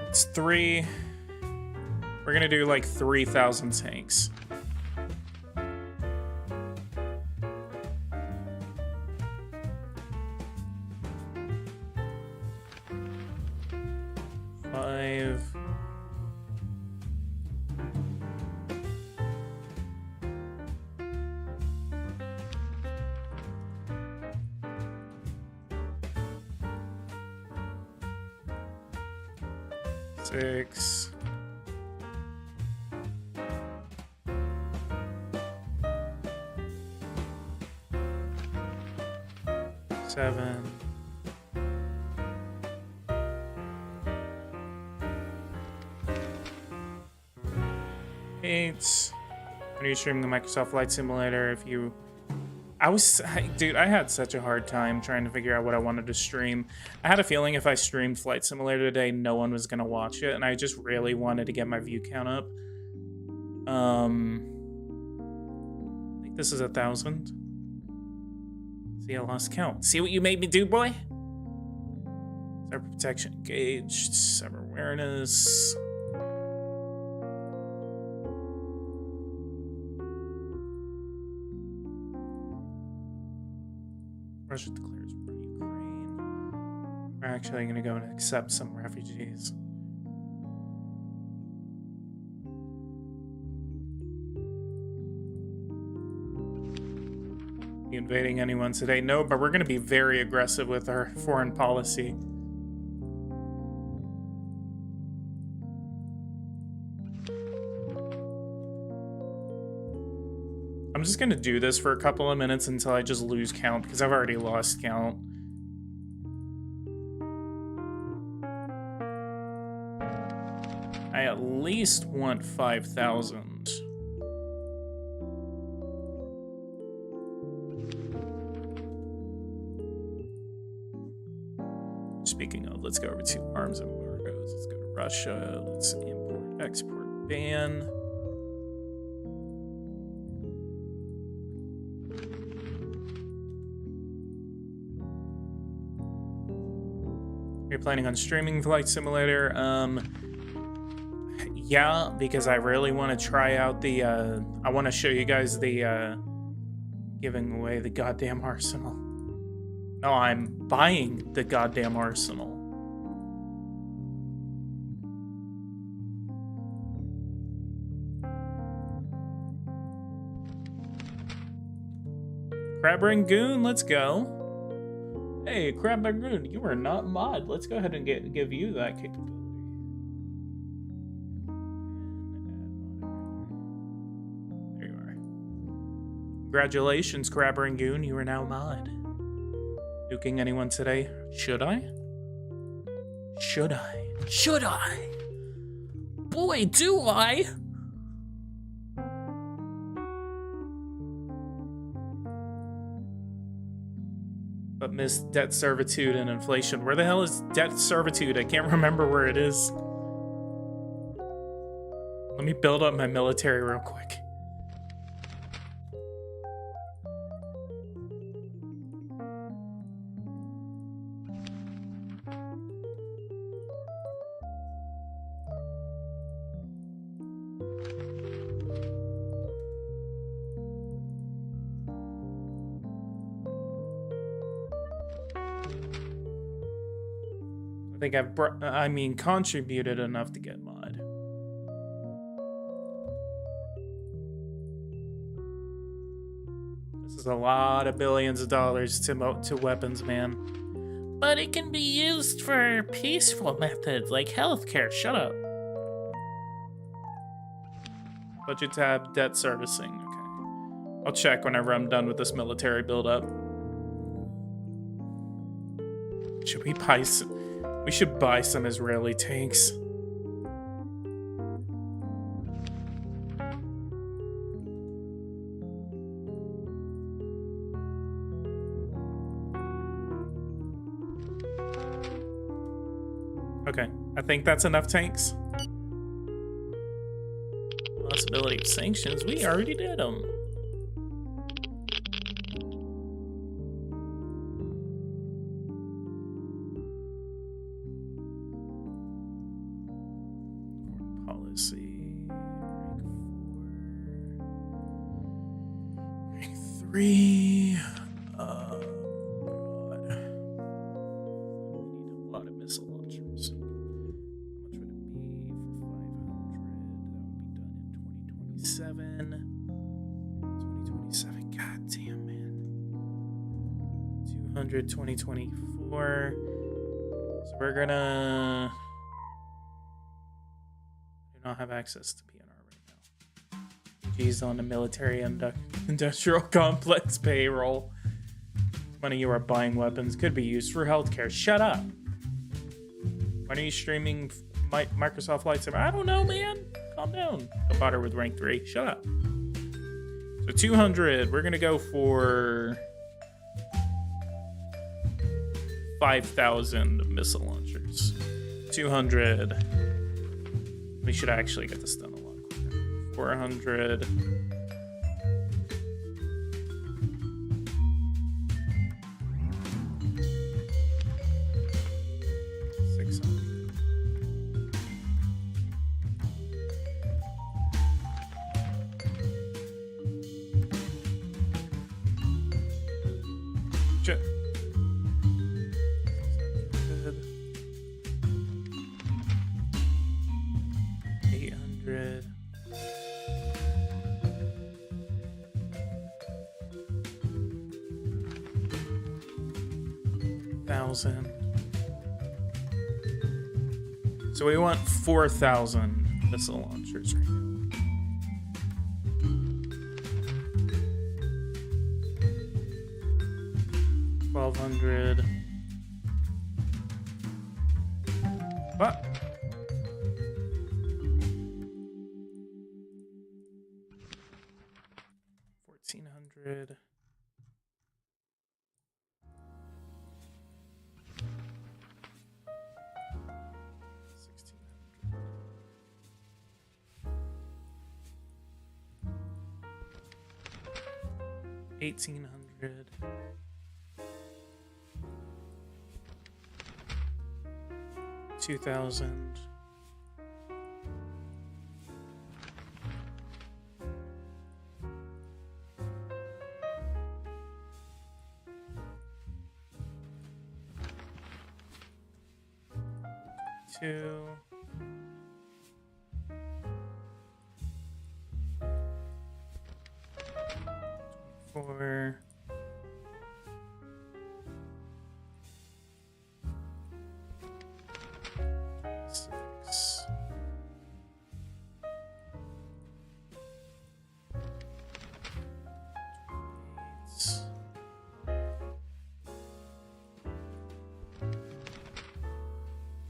It's 3. We're gonna do like 3,000 tanks. Five. Six. 7. 8. When you're streaming the Microsoft Flight Simulator, if you... Dude, I had such a hard time trying to figure out what I wanted to stream. I had a feeling if I streamed Flight Simulator today, no one was going to watch it, and I just really wanted to get my view count up. I think this is 1,000. See, I lost count. See what you made me do, boy? Cyber protection engaged. Cyber awareness. Russia declares war on Ukraine. We're actually going to go and accept some refugees. Invading anyone today? No, but we're going to be very aggressive with our foreign policy. I'm just going to do this for a couple of minutes until I just lose count, because I've already lost count. I at least want 5,000. Speaking of, let's go over to arms embargoes. Let's go to Russia. Let's import, export, ban. You're planning on streaming Flight Simulator? Yeah, because I really want to try out the, I want to show you guys the, giving away the goddamn arsenal. No, I'm buying the goddamn arsenal. Crab Rangoon, let's go. Hey, Crab Rangoon, you are not mod. Let's go ahead and give you that capability. There you are. Congratulations, Crab Rangoon, you are now mod. Nuking anyone today? Should I? Should I? Should I? Boy, do I! But miss debt servitude and inflation. Where the hell is debt servitude? I can't remember where it is. Let me build up my military real quick. I think I've contributed enough to get mod. This is a lot of billions of dollars to weapons, man. But it can be used for peaceful methods like healthcare. Shut up. Budget tab, debt servicing. Okay. I'll check whenever I'm done with this military buildup. Should we buy some? We should buy some Israeli tanks. Okay, I think that's enough tanks. Possibility of sanctions, we already did them. Rank 4. God. We need a lot of missile launchers. How much would it be for 500? That would be done in 2027. 2027. God damn, man. 200, 2024. So we're gonna... do not have access to PNR right now. G's on the military industrial complex payroll. Money you are buying weapons could be used for healthcare. Shut up. When are you streaming Microsoft Flight Simulator? I don't know, man. Calm down. I bought her with rank 3. Shut up. So 200. We're gonna go for 5,000 missile launchers. 200. We should actually get this done a lot quicker. 400. 600. Shit. 800. 1,000. So we want 4,000 missile launchers right now. 1,200. What? 1,400. 1,800. 2,000. Two. 4. 6.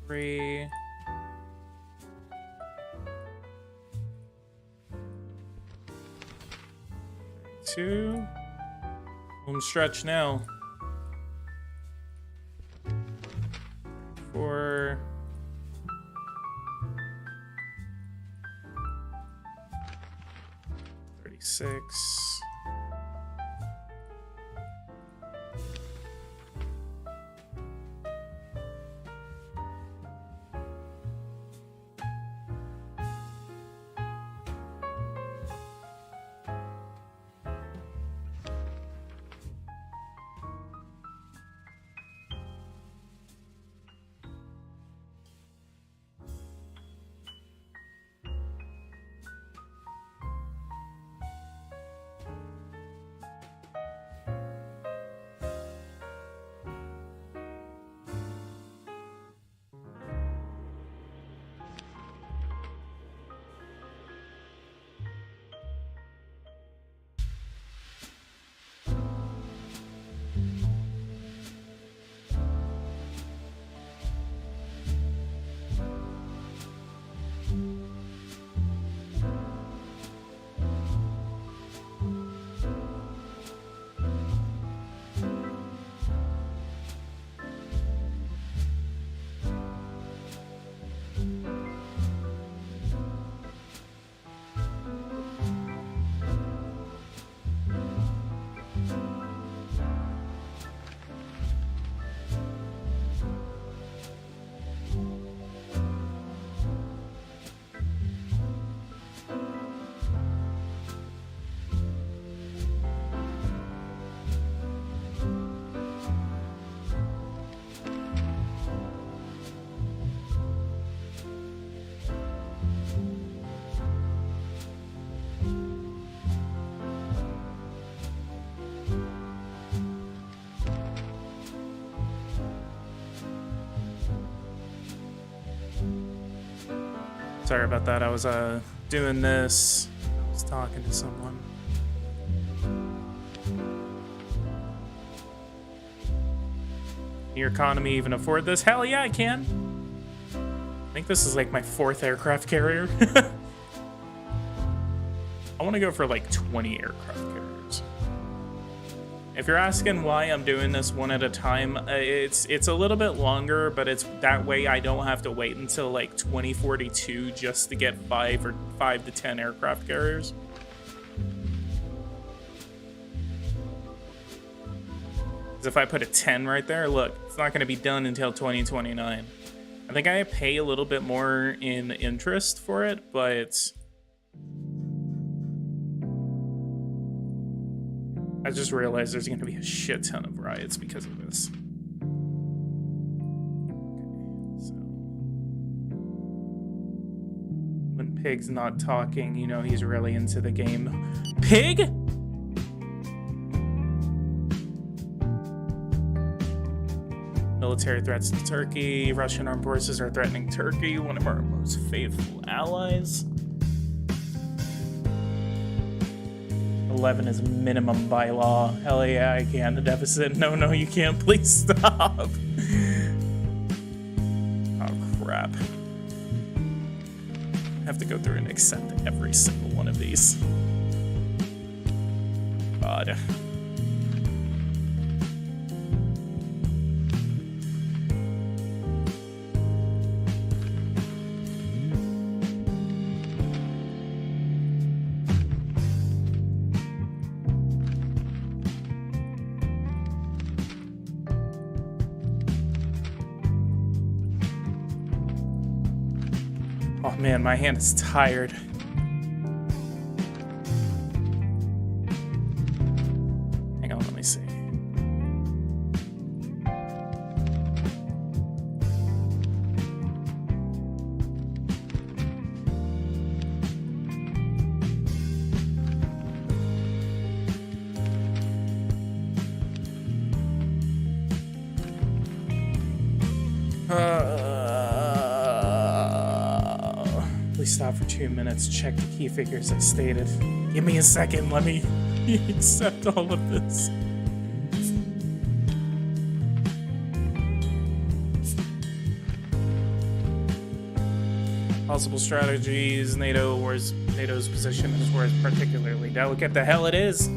3. 2. Home stretch now. 4. 36. 'Sorry about that. I was doing this. I was talking to someone. Can your economy even afford this? Hell yeah, I can. I think this is like my 4th aircraft carrier. I want to go for like 20 aircraft carriers. If you're asking why I'm doing this one at a time, it's a little bit longer, but it's that way I don't have to wait until like 2042 just to get 5 to 10 aircraft carriers. Because if I put a 10 right there, look, it's not going to be done until 2029. I think I pay a little bit more in interest for it, but I just realized there's going to be a shit ton of riots because of this. Okay, so when Pig's not talking, you know he's really into the game. Pig? Military threats to Turkey. Russian armed forces are threatening Turkey, one of our most faithful allies. 11 is minimum by law. Hell yeah, I can. The deficit. No, you can't. Please stop. Oh, crap. I have to go through and accept every single one of these. God. Oh man, my hand is tired. Hang on, let me see. Please stop for 2 minutes. Check the key figures I stated. Give me a second. Let me accept all of this. Possible strategies. NATO's position is where it's particularly delicate. The hell it is.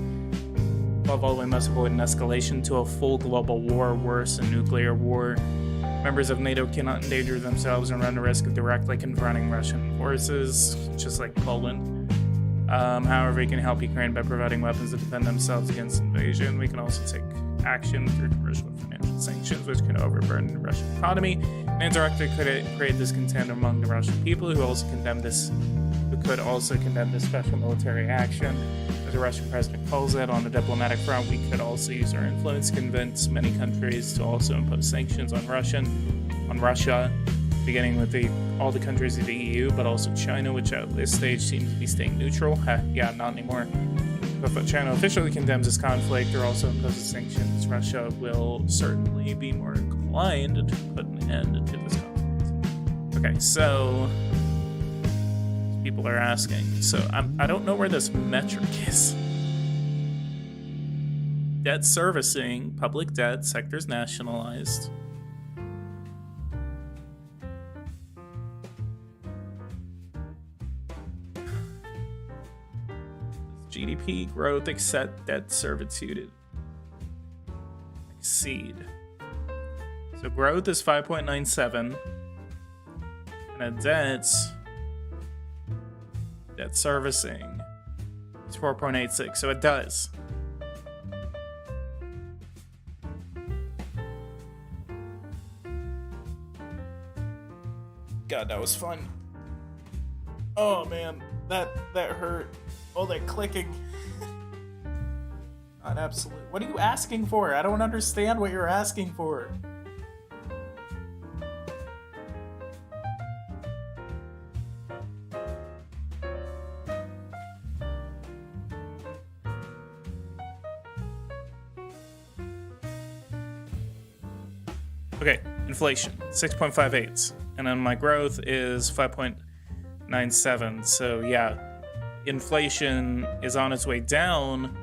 Above all, we must avoid an escalation to a full global war, worse, a nuclear war. Members of NATO cannot endanger themselves and run the risk of directly confronting Russian forces, just like Poland. However, we can help Ukraine by providing weapons to defend themselves against invasion. We can also take action through commercial and financial sanctions, which can overburden the Russian economy and indirectly create discontent among the Russian people, who could also condemn this special military action. As the Russian president calls it, on the diplomatic front, we could also use our influence to convince many countries to also impose sanctions on Russia, beginning with all the countries of the EU, but also China, which at this stage seems to be staying neutral. Yeah, not anymore. But if China officially condemns this conflict or also imposes sanctions, Russia will certainly be more inclined to put an end to this conflict. Okay, so people are asking. So I don't know where this metric is. Debt servicing, public debt, sectors nationalized. GDP growth except debt servitude exceed. So growth is 5.97 and a debt servicing is 4.86, so it does. God, that was fun. Oh man, that hurt. Oh, that clicking. God, absolutely. What are you asking for? I don't understand what you're asking for. Okay, inflation, 6.58. And then my growth is 5.97. So yeah, inflation is on its way down,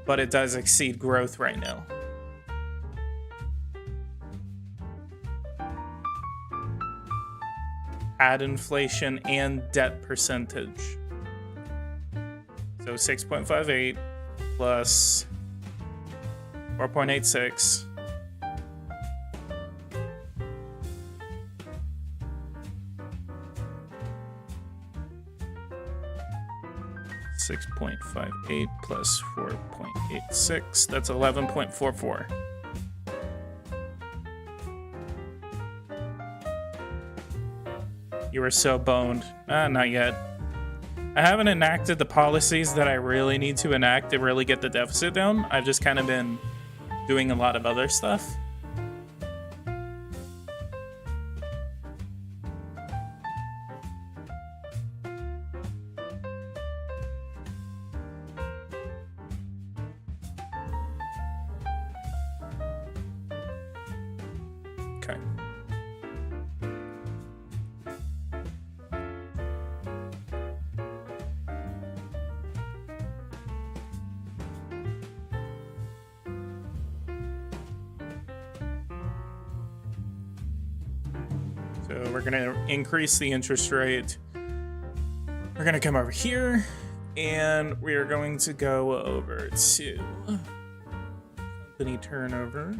but it does exceed growth right now. Add inflation and debt percentage. So 6.58 plus 4.86. 6.58 plus 4.86. That's 11.44. You were so boned. Not yet. I haven't enacted the policies that I really need to enact to really get the deficit down. I've just kind of been doing a lot of other stuff. So we're gonna increase the interest rate. We're gonna come over here and we are going to go over to company turnover.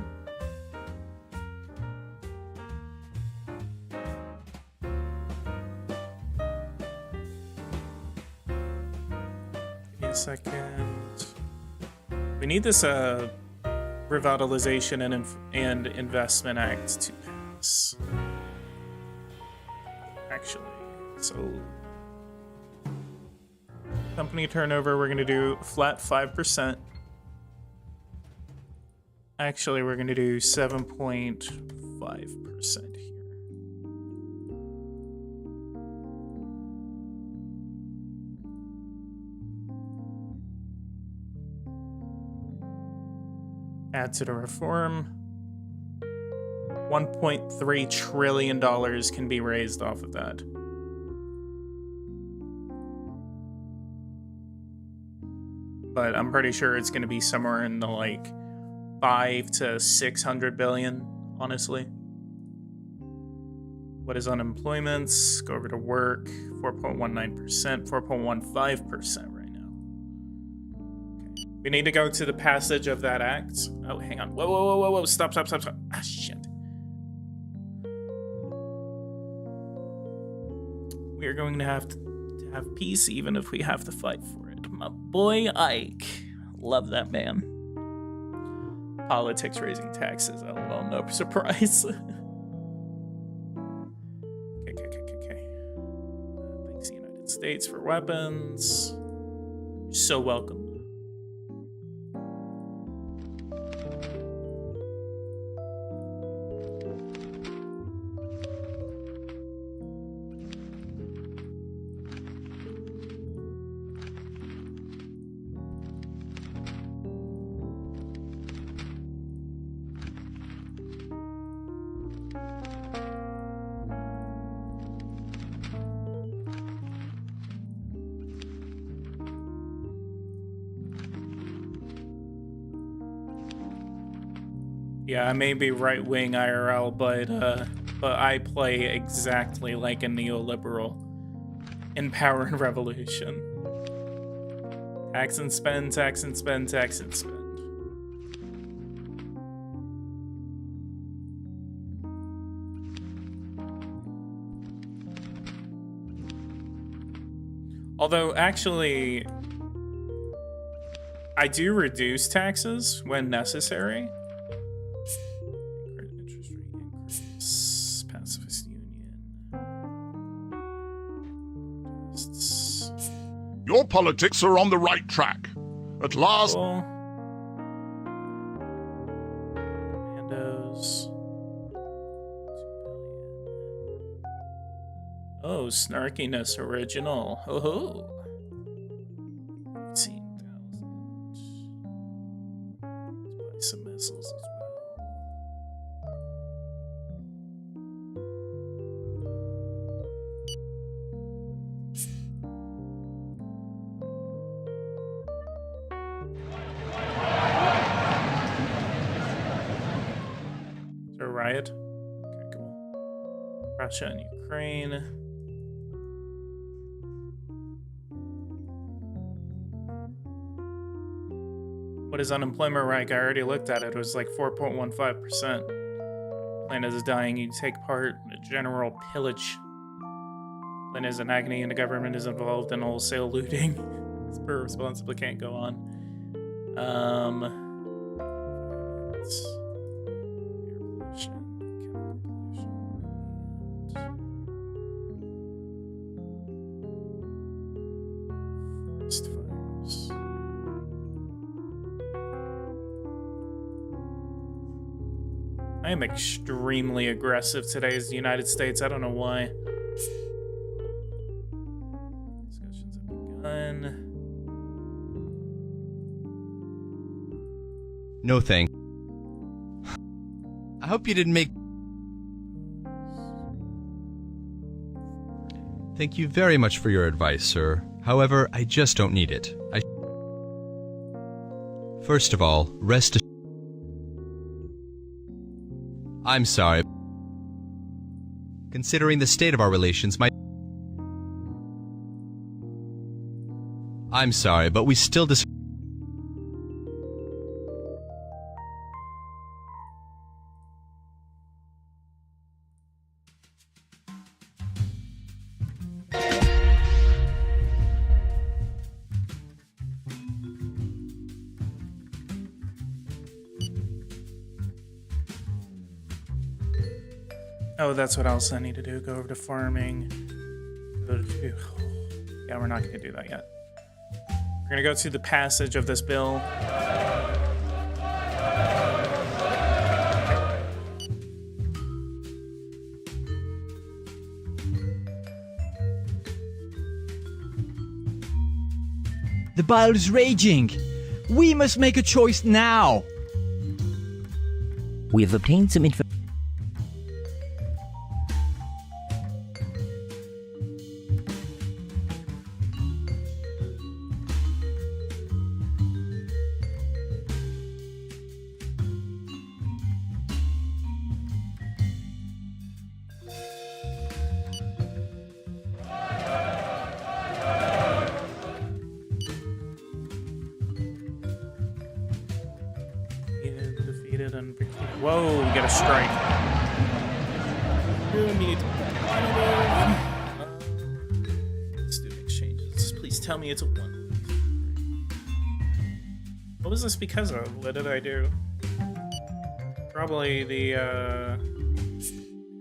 Give me a second. We need this Revitalization and Investment Act to pass. Actually, So company turnover, we're gonna do flat 5%. Actually, we're gonna do 7.5% here. Add to the reform. $1.3 trillion can be raised off of that. But I'm pretty sure it's going to be somewhere in the like 5 to 600 billion, honestly. What is unemployment? Go over to work. 4.19%, 4.15% right now. Okay. We need to go to the passage of that act. Oh, hang on. Whoa. Stop. Ah, shit. We are going to have peace even if we have to fight for it. My boy Ike. Love that man. Politics raising taxes. LOL, no surprise. Okay. Thanks, United States, for weapons. You're so welcome. Yeah, I may be right-wing IRL, but I play exactly like a neoliberal in Power and Revolution. Tax and spend, tax and spend, tax and spend. Although, actually, I do reduce taxes when necessary. Interest rate increase, pacifist union. Your politics are on the right track. At last. Cool. Commandos. 2 billion. Oh, snarkiness original. Ho ho. 18,000. Let's buy some missiles as well. Is there a riot? Okay, cool. Russia and Ukraine. What is unemployment rank? I already looked at it. It was like 4.15%. Planet is dying. You take part in a general pillage. Planet is in agony and the government is involved in wholesale looting. It's irresponsible. Can't go on. It's air pollution, chemical pollution, and forest fires. I am extremely aggressive today as the United States. I don't know why. Discussions have begun. No thank. I hope you didn't make... Thank you very much for your advice, sir. However, I just don't need it. First of all, rest assured... I'm sorry. Considering the state of our relations, I'm sorry, but we still Oh, that's what else I need to do. Go over to farming. Go Yeah, we're not going to do that yet. We're going to go to the passage of this bill. The battle is raging. We must make a choice now. We have obtained some information. Defeated and whoa, we get a strike. You need let's do exchanges. Please tell me it's a 1. What was this because of? What did I do? Probably the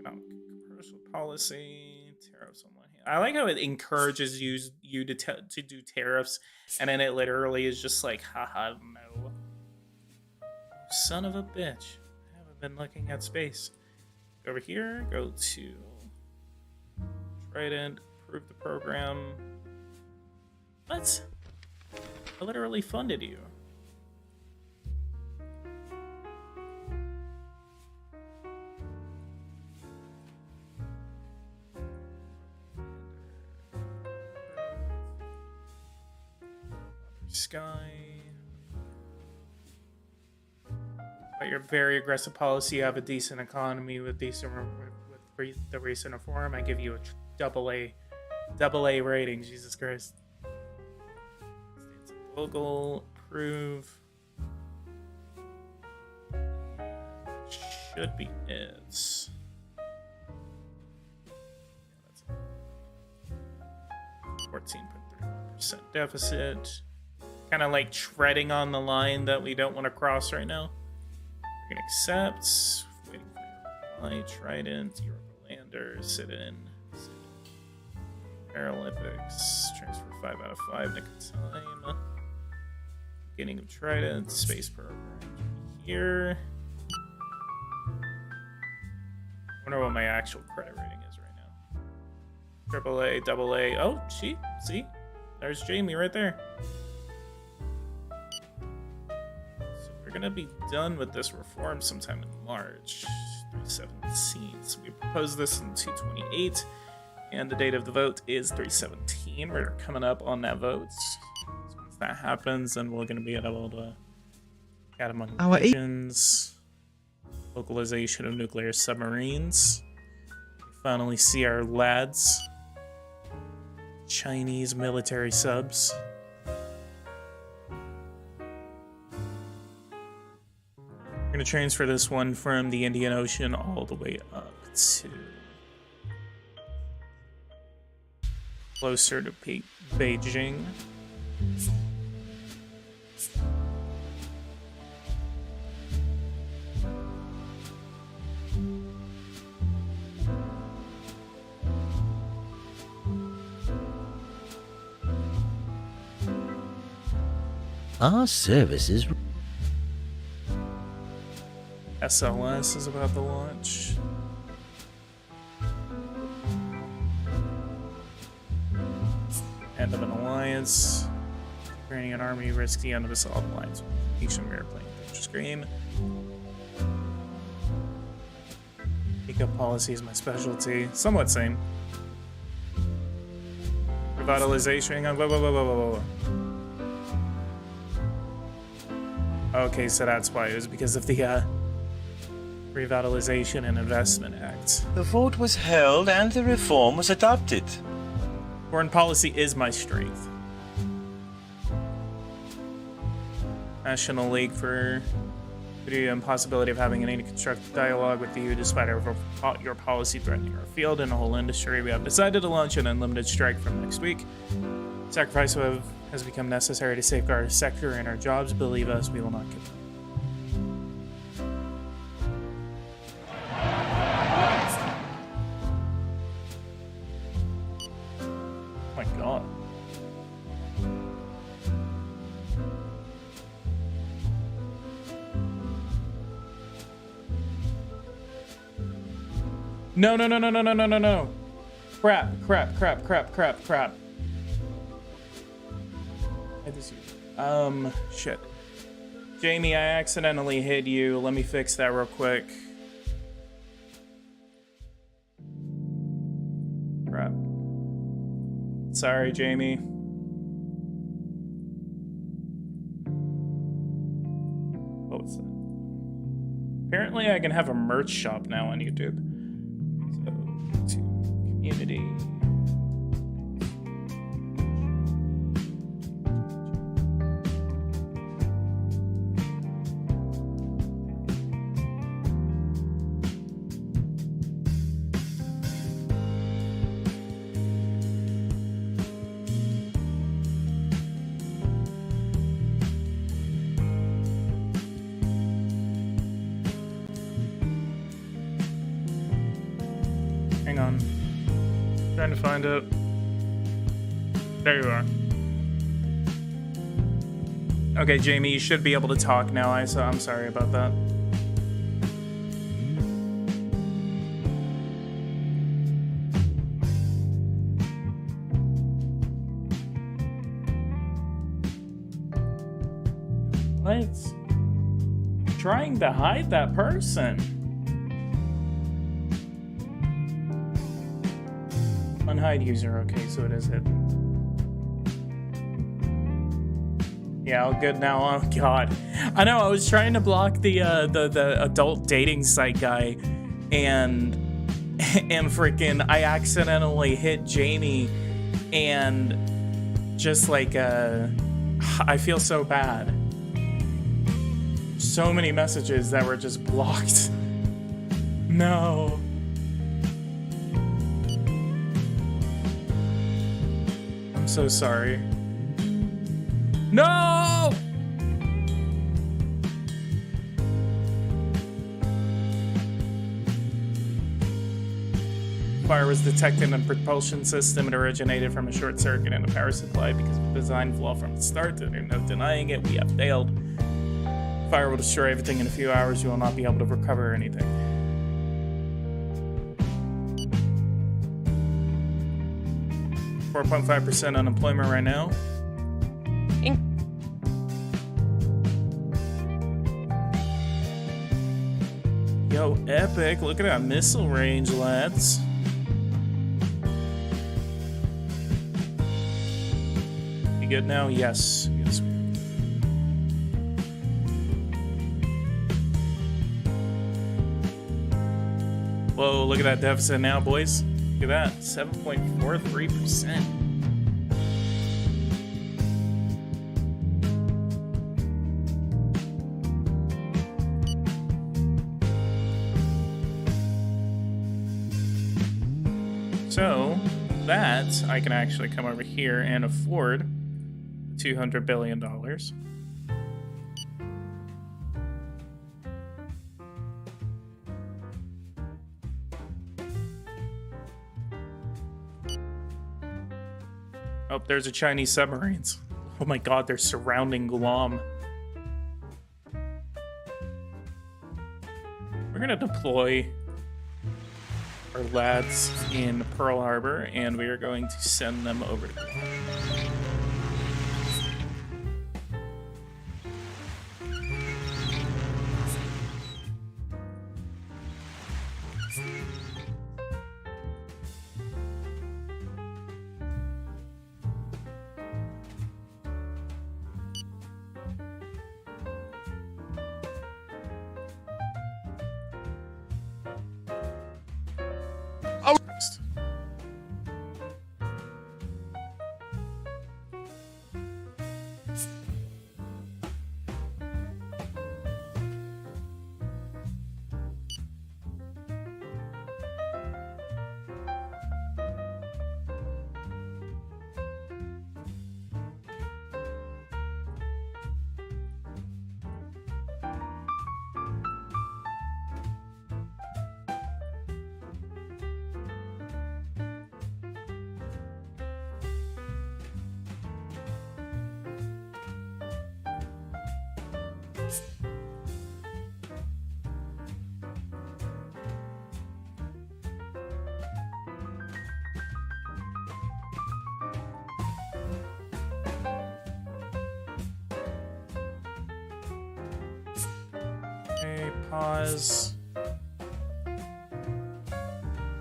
commercial policy, tariffs on one hand. I like how it encourages you to do tariffs, and then it literally is just like, haha, no. Son of a bitch. I haven't been looking at space. Go over here, go to Trident, approve the program. What? I literally funded you. Sky. But your very aggressive policy, you have a decent economy with decent with the recent reform. I give you a double A rating. Jesus Christ. States local approve. Should be it. 14.3% deficit. Kind of like treading on the line that we don't want to cross right now. We're gonna accept. Waiting for your reply. Trident, Eurolander, sit in. Paralympics. Transfer 5 out of 5. Nick of time. Beginning of Trident. Space program. Here. I wonder what my actual credit rating is right now. Triple A, double A. Oh, see? There's Jamie right there. We're gonna be done with this reform sometime in March 3/17. So we proposed this in 2/28, and the date of the vote is 3/17. We're coming up on that vote. So once that happens, then we're gonna be able to add among nations, localization of nuclear submarines. We finally see our lads, Chinese military subs. We're going to transfer this one from the Indian Ocean all the way up to closer to Beijing. Our services. SLS is about to launch. End of an alliance. Creating an army risks the end of a solid alliance. Nation we are playing picture screen. Pickup policy is my specialty. Somewhat same. Revitalization. Hang on. Whoa. Okay, so that's why. It was because of the Revitalization and Investment Act. The vote was held and the reform was adopted. Foreign policy is my strength. National League for the impossibility of having any constructive dialogue with you despite your policy threatening our field and the whole industry. We have decided to launch an unlimited strike from next week. Sacrifice has become necessary to safeguard our sector and our jobs. Believe us, we will not give up. No, no, no, no, no, no, no, no, no. Crap, crap, crap, crap, crap, crap. Shit. Jamie, I accidentally hit you. Let me fix that real quick. Crap. Sorry, Jamie. What was that? Apparently I can have a merch shop now on YouTube. So, to community. Hang on. Trying to find it. There you are. Okay, Jamie, you should be able to talk now. I'm sorry about that. What? Trying to hide that person. Unhide user. Okay, so it is hidden. Yeah, all good now. Oh god, I know. I was trying to block the adult dating site guy, and freaking I accidentally hit Jamie, and just like I feel so bad. So many messages that were just blocked. No. I'm so sorry. No! Fire was detected in a propulsion system. It originated from a short circuit in the power supply because of the design flaw from the start. There's no denying it. We have failed. Fire will destroy everything in a few hours. You will not be able to recover anything. .5% unemployment right now. Yo, epic. Look at that missile range, lads. You good now? Yes. Yes. Whoa, look at that deficit now, boys. Look at that, 7.43%. So that I can actually come over here and afford $200 billion. Oh, there's a Chinese submarines. Oh my god, they're surrounding Guam. We're gonna deploy our lads in Pearl Harbor, and we are going to send them over to Guam. Pause.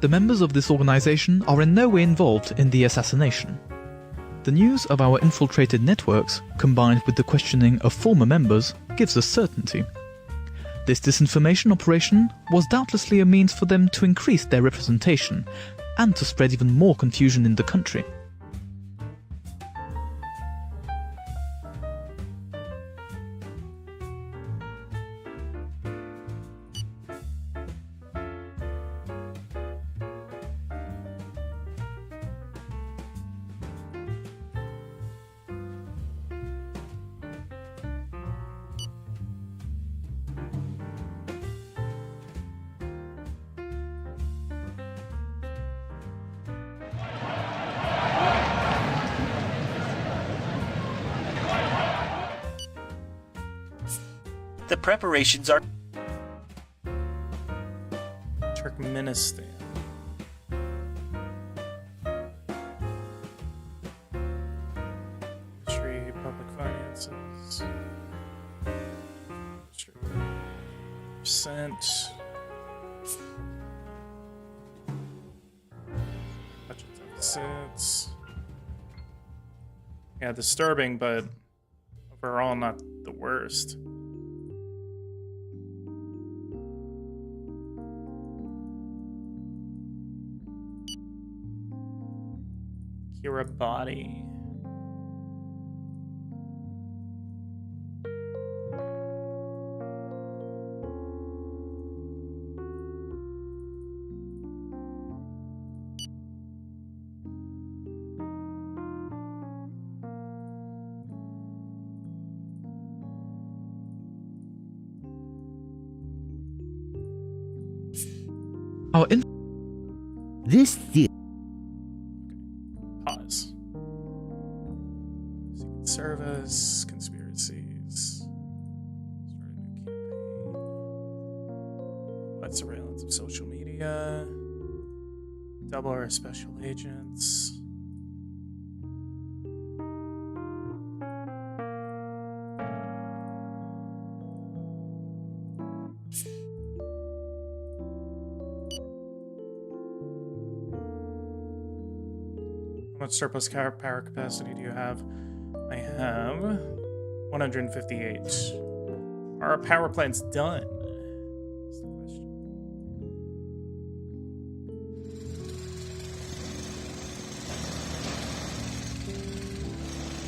The members of this organization are in no way involved in the assassination. The news of our infiltrated networks, combined with the questioning of former members, gives us certainty. This disinformation operation was doubtlessly a means for them to increase their representation and to spread even more confusion in the country. The preparations are... Turkmenistan. Ministry of Public Finances. Percent. Budget deficits. Yeah, disturbing, but overall not the worst. Kiribati. This theory. Pause. Secret Service, conspiracies. Start a new campaign. Worldwide surveillance of social media. Double our special agents. How much surplus power capacity do you have? I have 158. Are our power plants done? That's the question.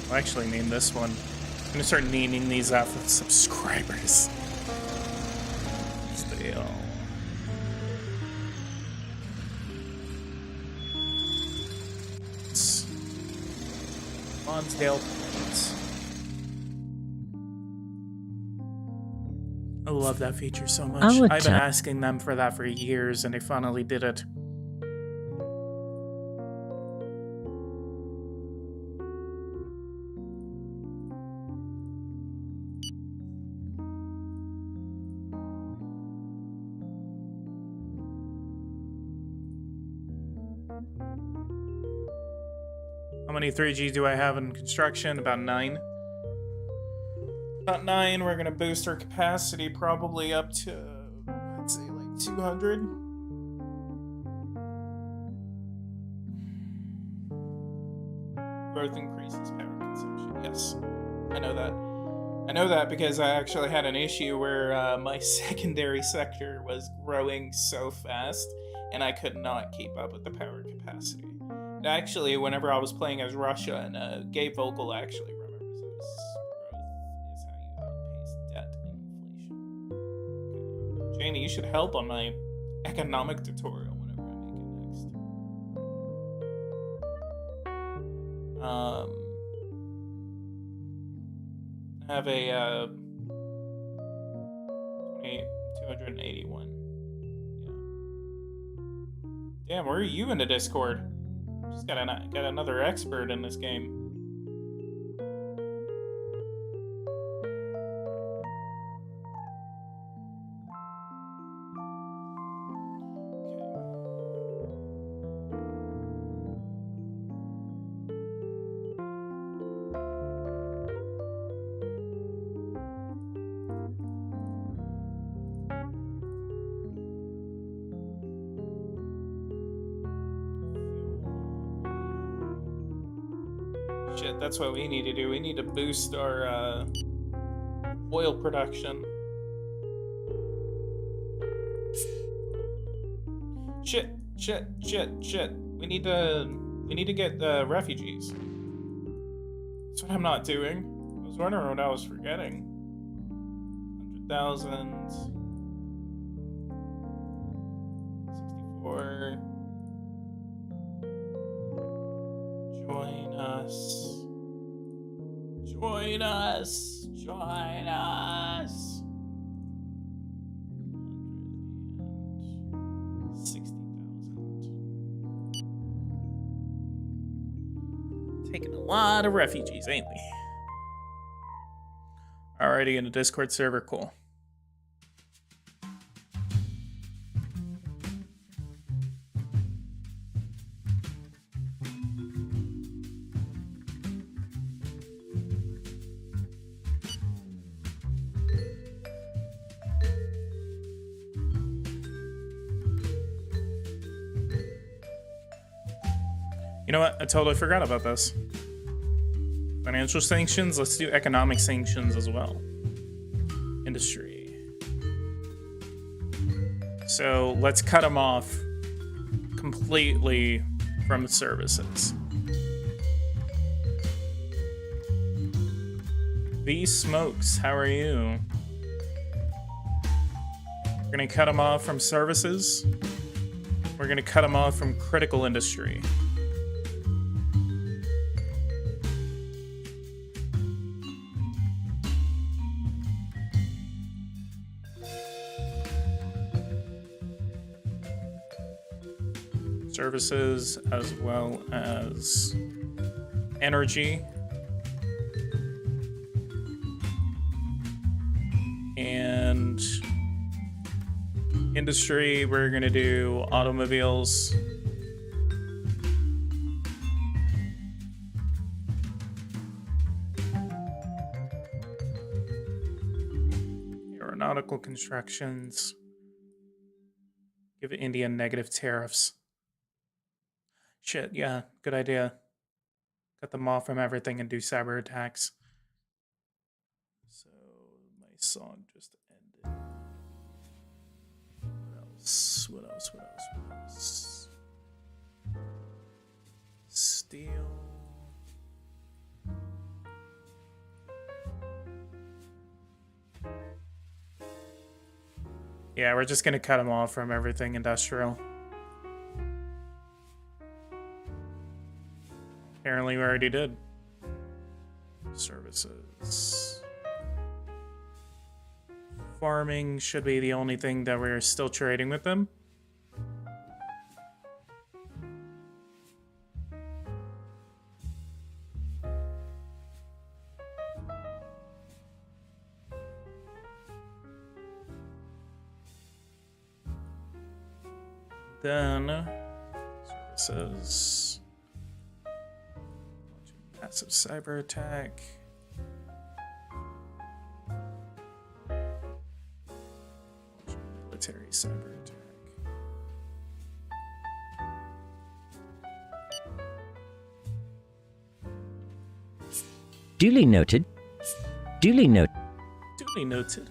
I'll actually name this one. I'm gonna start naming these after the subscribers. Stale. Lonsdale Plains. I love that feature so much. I've been asking them for that for years, and they finally did it. How many 3Gs do I have in construction? About 9. About 9. We're gonna boost our capacity probably up to, I'd say, like 200. Growth increases power consumption. Yes, I know that. I know that because I actually had an issue where my secondary sector was growing so fast, and I could not keep up with the power capacity. Actually, whenever I was playing as Russia, and Gabe Vogel actually remembers this, growth is how you outpace debt inflation. Okay. Janie, you should help on my economic tutorial whenever I make it next. I have a 281. Yeah. Damn, where are you in the Discord? Just got another expert in this game. Shit, that's what we need to do. We need to boost our oil production. Shit. We need to get refugees. That's what I'm not doing. I was wondering what I was forgetting. 100,000. 64. Join us. Join us. Join us. 160,000. Taking a lot of refugees, ain't we? Already in a Discord server, cool. You know what? I totally forgot about this. Financial sanctions, let's do economic sanctions as well. Industry. So let's cut them off completely from services. V Smokes, how are you? We're gonna cut them off from services. We're gonna cut them off from critical industry. Services as well as energy and industry. We're gonna do automobiles, aeronautical constructions, give India negative tariffs. Shit, yeah, good idea. Cut them off from everything and do cyber attacks. So my song just ended. What else? Steel. Yeah, we're just gonna cut them off from everything industrial. Apparently we already did. Services. Farming should be the only thing that we're still trading with them. Then services. Massive cyber attack. Military cyber attack. Duly noted. Duly noted. Duly noted.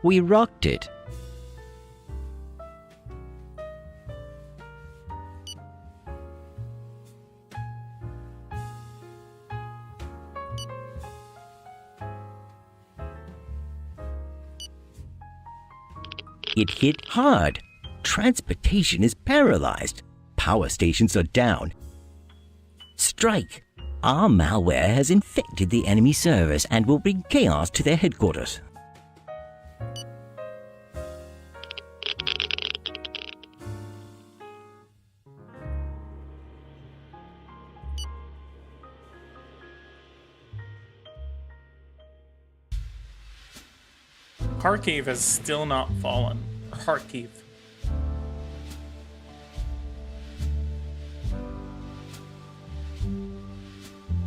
We rocked it. It hit hard. Transportation is paralyzed. Power stations are down. Strike. Our malware has infected the enemy servers and will bring chaos to their headquarters. Kharkiv has still not fallen. Kharkiv.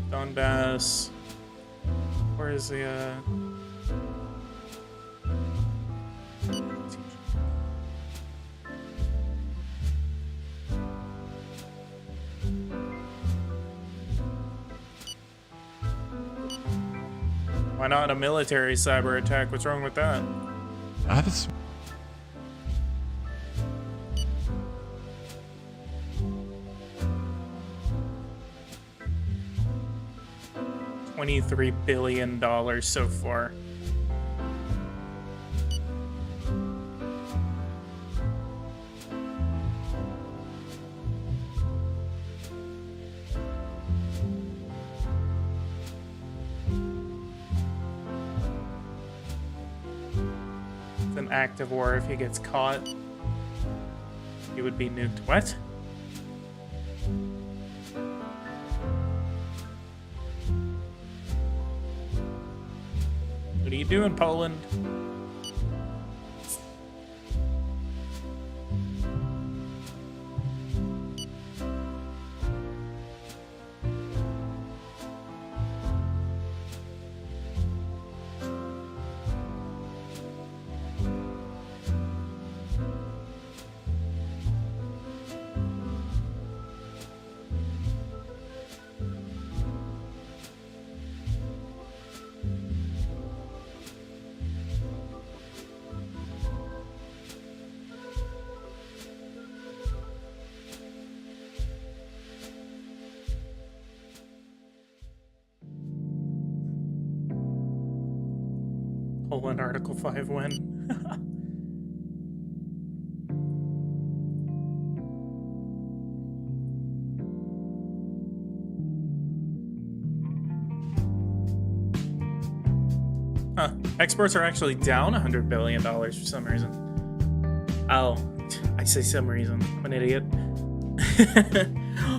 Donbass. Where's the Why not a military cyber attack? What's wrong with that? I have a s- $23 billion so far. It's an active war. If he gets caught, he would be nuked. What? What are you doing, Poland? Poland Article 5 win. Huh. Exports are actually down $100 billion for some reason. Oh, I say some reason. I'm an idiot.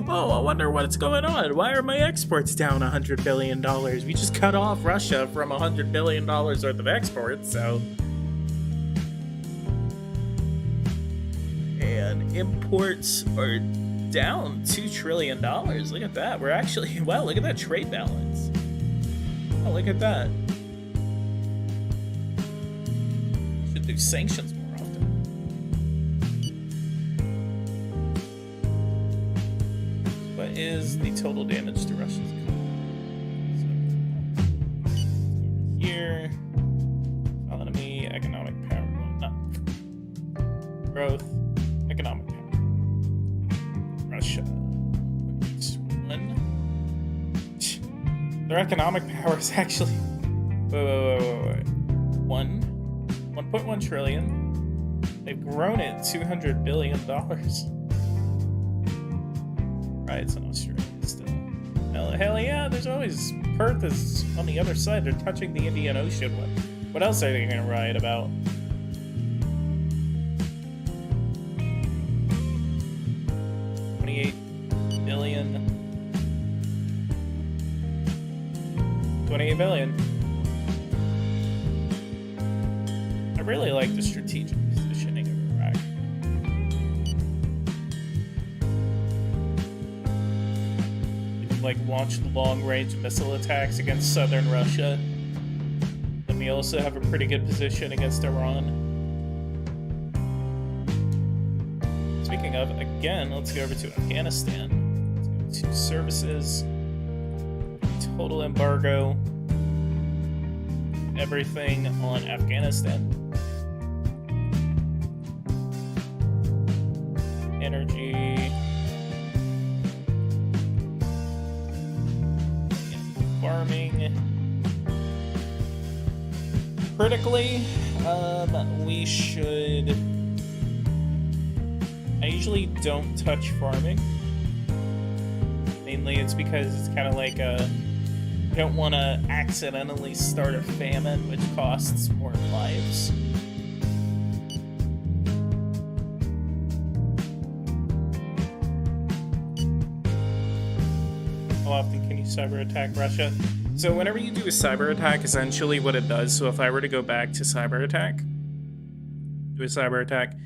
Oh, I wonder what's going on. Why are my exports down $100 billion? We just cut off Russia from $100 billion worth of exports, so. And imports are down $2 trillion. Look at that. We're actually, wow, look at that trade balance. Oh, look at that. Should do sanctions more often. What is the total damage to Russia's economy? So, here, economy, economic power, no. Growth, economic power. Russia. Wait, one. Their economic power is actually wait. 1.1 trillion. They've grown it $200 billion. Right, it's in Australia still. Hell yeah, there's always Perth is on the other side. They're touching the Indian Ocean. What else are they gonna write about? $28 billion. I really like the strategic positioning of Iraq. You can, like, launch long-range missile attacks against southern Russia. And we also have a pretty good position against Iran. Speaking of, again, let's go over to Afghanistan. Let's go to services. Total embargo. Everything on Afghanistan. Energy. Farming. Critically, we should. I usually don't touch farming. Mainly it's because it's kind of like a. You don't want to accidentally start a famine, which costs more lives. How often can you cyber attack Russia? So whenever you do a cyber attack, essentially what it does, so if I were to go back to cyber attack, do a cyber attack,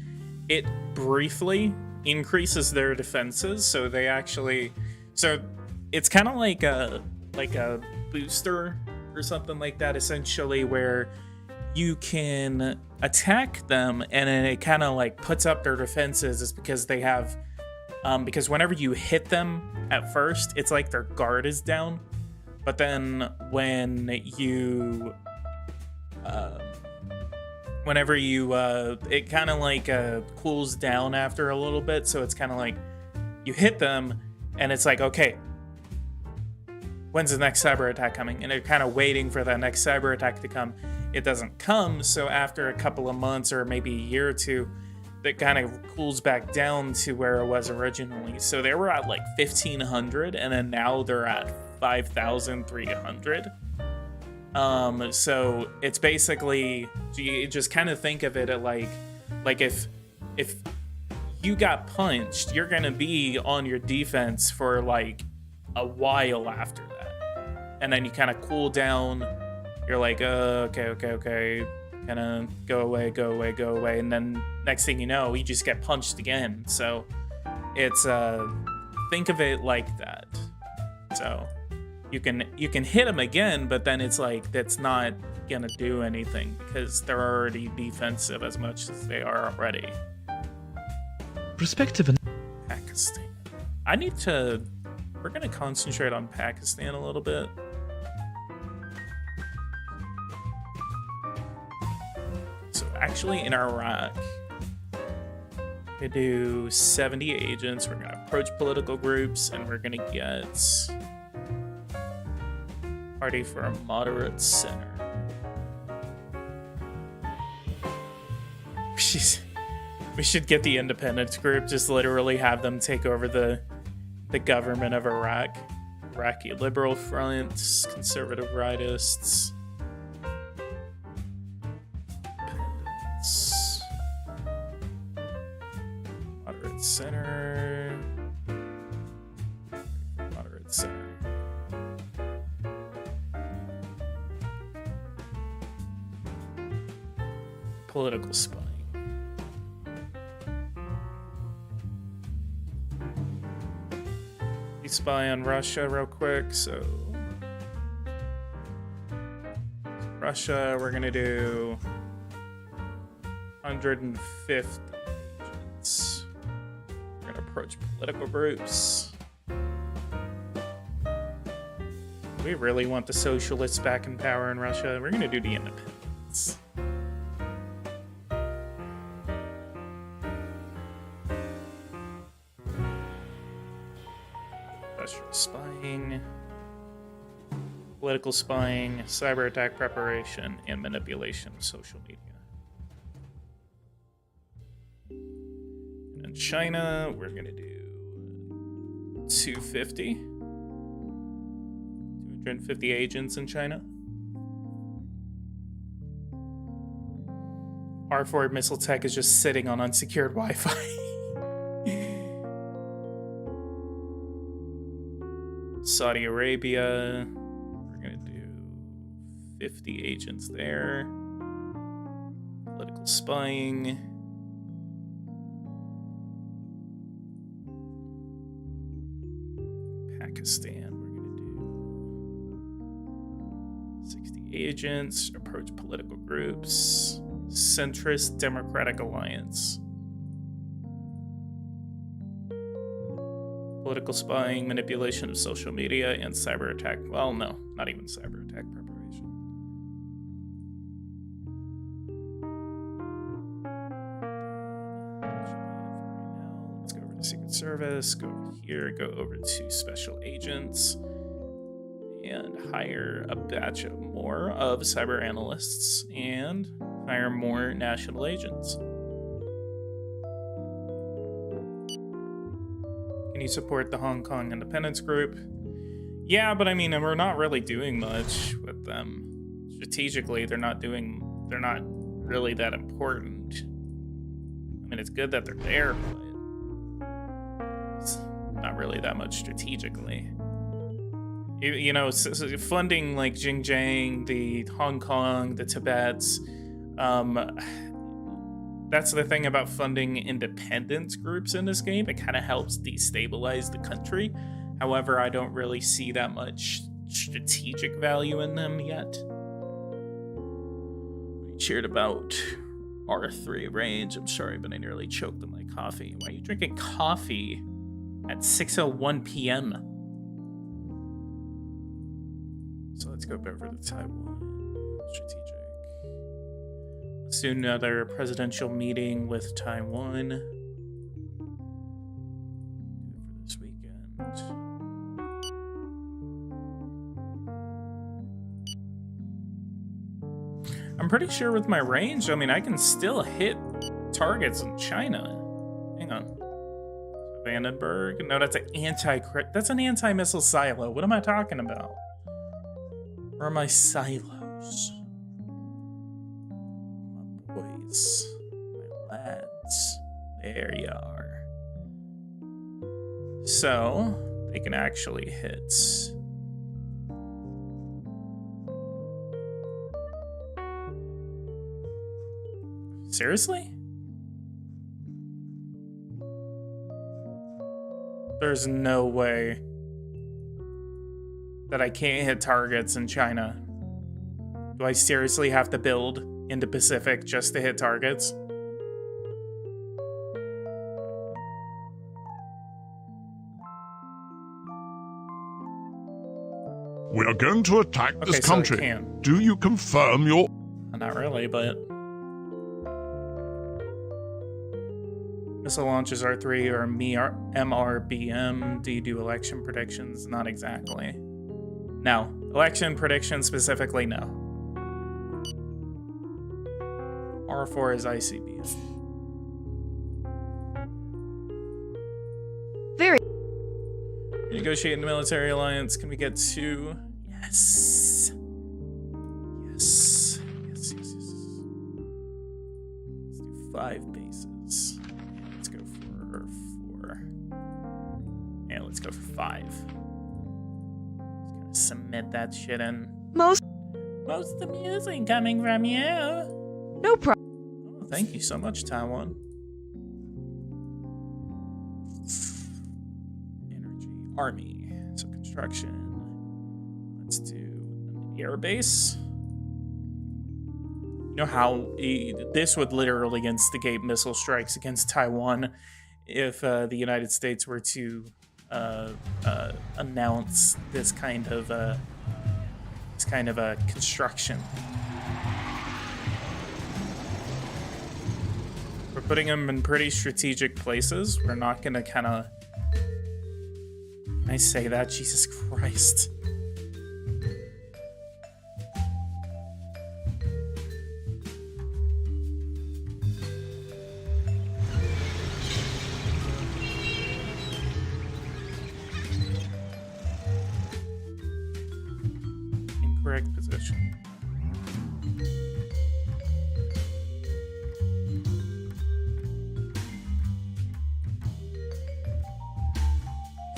it briefly increases their defenses, so they actually, so it's kind of like a booster or something like that, essentially, where you can attack them and then it kind of like puts up their defenses. Is because they have because whenever you hit them at first, it's like their guard is down, but then when you whenever you it kind of like cools down after a little bit, so it's kind of like you hit them and it's like, okay, when's the next cyber attack coming? And they're kind of waiting for that next cyber attack to come. It doesn't come, so after a couple of months or maybe a year or two, that kind of cools back down to where it was originally. So they were at like 1,500, and then now they're at 5,300. So it's basically, you just kind of think of it at like if you got punched, you're gonna be on your defense for like a while after that, and then you kind of cool down. You're like, okay, kind of go away, and then next thing you know, you just get punched again. So it's think of it like that. So you can hit them again, but then it's like that's not gonna do anything because they're already defensive as much as they are already. Perspective and Pakistan. We're gonna concentrate on Pakistan a little bit. So actually in Iraq, we do 70 agents. We're gonna approach political groups and we're gonna get party for a moderate center. We should get the independence group, just literally have them take over the government of Iraq. Iraqi Liberal Front, Conservative Rightists. Independence. Moderate center. Moderate center. Political spying. We spy on Russia real quick, so Russia, we're gonna do 150 agents. We're gonna approach political groups. We really want the socialists back in power in Russia. We're gonna do the independents. Spying, political spying, cyber attack preparation, and manipulation of social media. And in China, we're gonna do 250 agents in China. R4 missile tech is just sitting on unsecured Wi-Fi. Saudi Arabia, we're gonna do 50 agents there. Political spying. Pakistan, we're gonna do 60 agents. Approach political groups. Centrist Democratic Alliance. Political spying, manipulation of social media, and cyber attack. Well, no, not even cyber attack preparation. Let's go over to Secret Service, go over here, go over to Special Agents, and hire a batch of more of cyber analysts, and hire more national agents. Can you support the Hong Kong Independence Group? Yeah, but I mean, we're not really doing much with them. Strategically, they're not really that important. I mean, it's good that they're there, but it's not really that much strategically. You know, funding like Xinjiang, the Hong Kong, the Tibets, that's the thing about funding independence groups in this game. It kind of helps destabilize the country. However, I don't really see that much strategic value in them yet. We cheered about R3 range. I'm sorry, but I nearly choked on my coffee. Why are you drinking coffee at 6:01 p.m.? So let's go over to Taiwan. Strategic. Let's do another presidential meeting with Taiwan. Do it for this weekend. I'm pretty sure with my range, I mean, I can still hit targets in China. Hang on. Vandenberg? No, that's an anti-missile silo. What am I talking about? Where are my silos? My boys. My lads. There you are. So, they can actually hit. Seriously? There's no way that I can't hit targets in China. Do I seriously have to build into Pacific just to hit targets? We are going to attack this Okay, so I country. can. Do you confirm your... Not really, but... Missile launches R3 or MRBM. Do you do election predictions? Not exactly. No. Election predictions specifically, no. R4 is ICBM. Very. Negotiate a military alliance. Can we get two? Yes. Yes. Yes, yes, yes. Let's do 5 bases. Let's go for 4. Yeah, let's go for 5. Just gotta cement that shit in. Most Most amusing coming from you. no problem. Oh, thank you so much, Taiwan. Energy, army, so construction. Let's do an air base. You know how this would literally instigate missile strikes against Taiwan if the United States were to announce this kind of a construction. We're putting them in pretty strategic places. We're not gonna kind of. Can I say that? Jesus Christ. Incorrect position.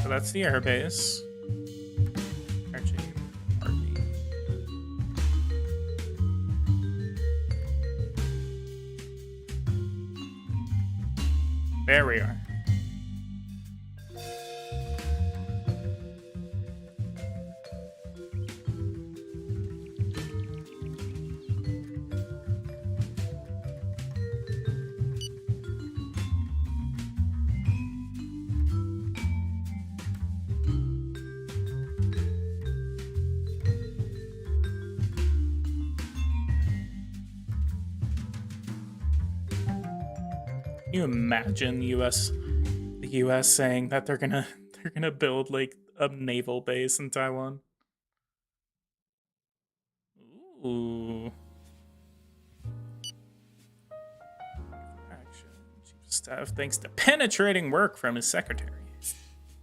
So that's the airbase. Actually, RV. There we are. Can you imagine the U.S. saying that they're gonna build like a naval base in Taiwan? Ooh. Action. Chief of Staff thanks to penetrating work from his secretary.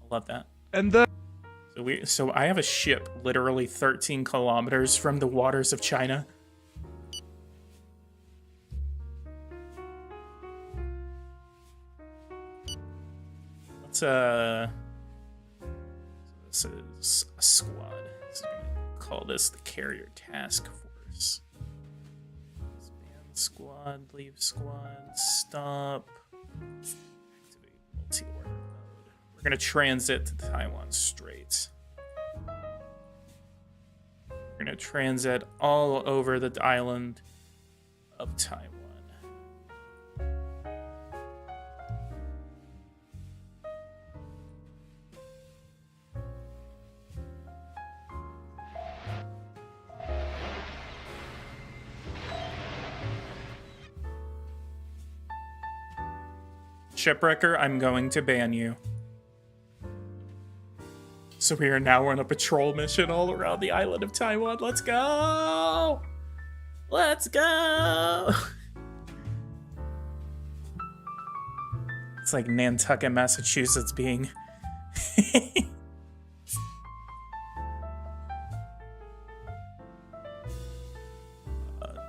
I love that. And then So I have a ship literally 13 kilometers from the waters of China. This is a squad. So we're gonna call this the Carrier Task Force. Expand squad, leave squad, stop. Activate multi-order mode. We're gonna transit to Taiwan Strait. We're gonna transit all over the island of Taiwan. Shipwrecker, I'm going to ban you. So we are now on a patrol mission all around the island of Taiwan. Let's go! Let's go! It's like Nantucket, Massachusetts being...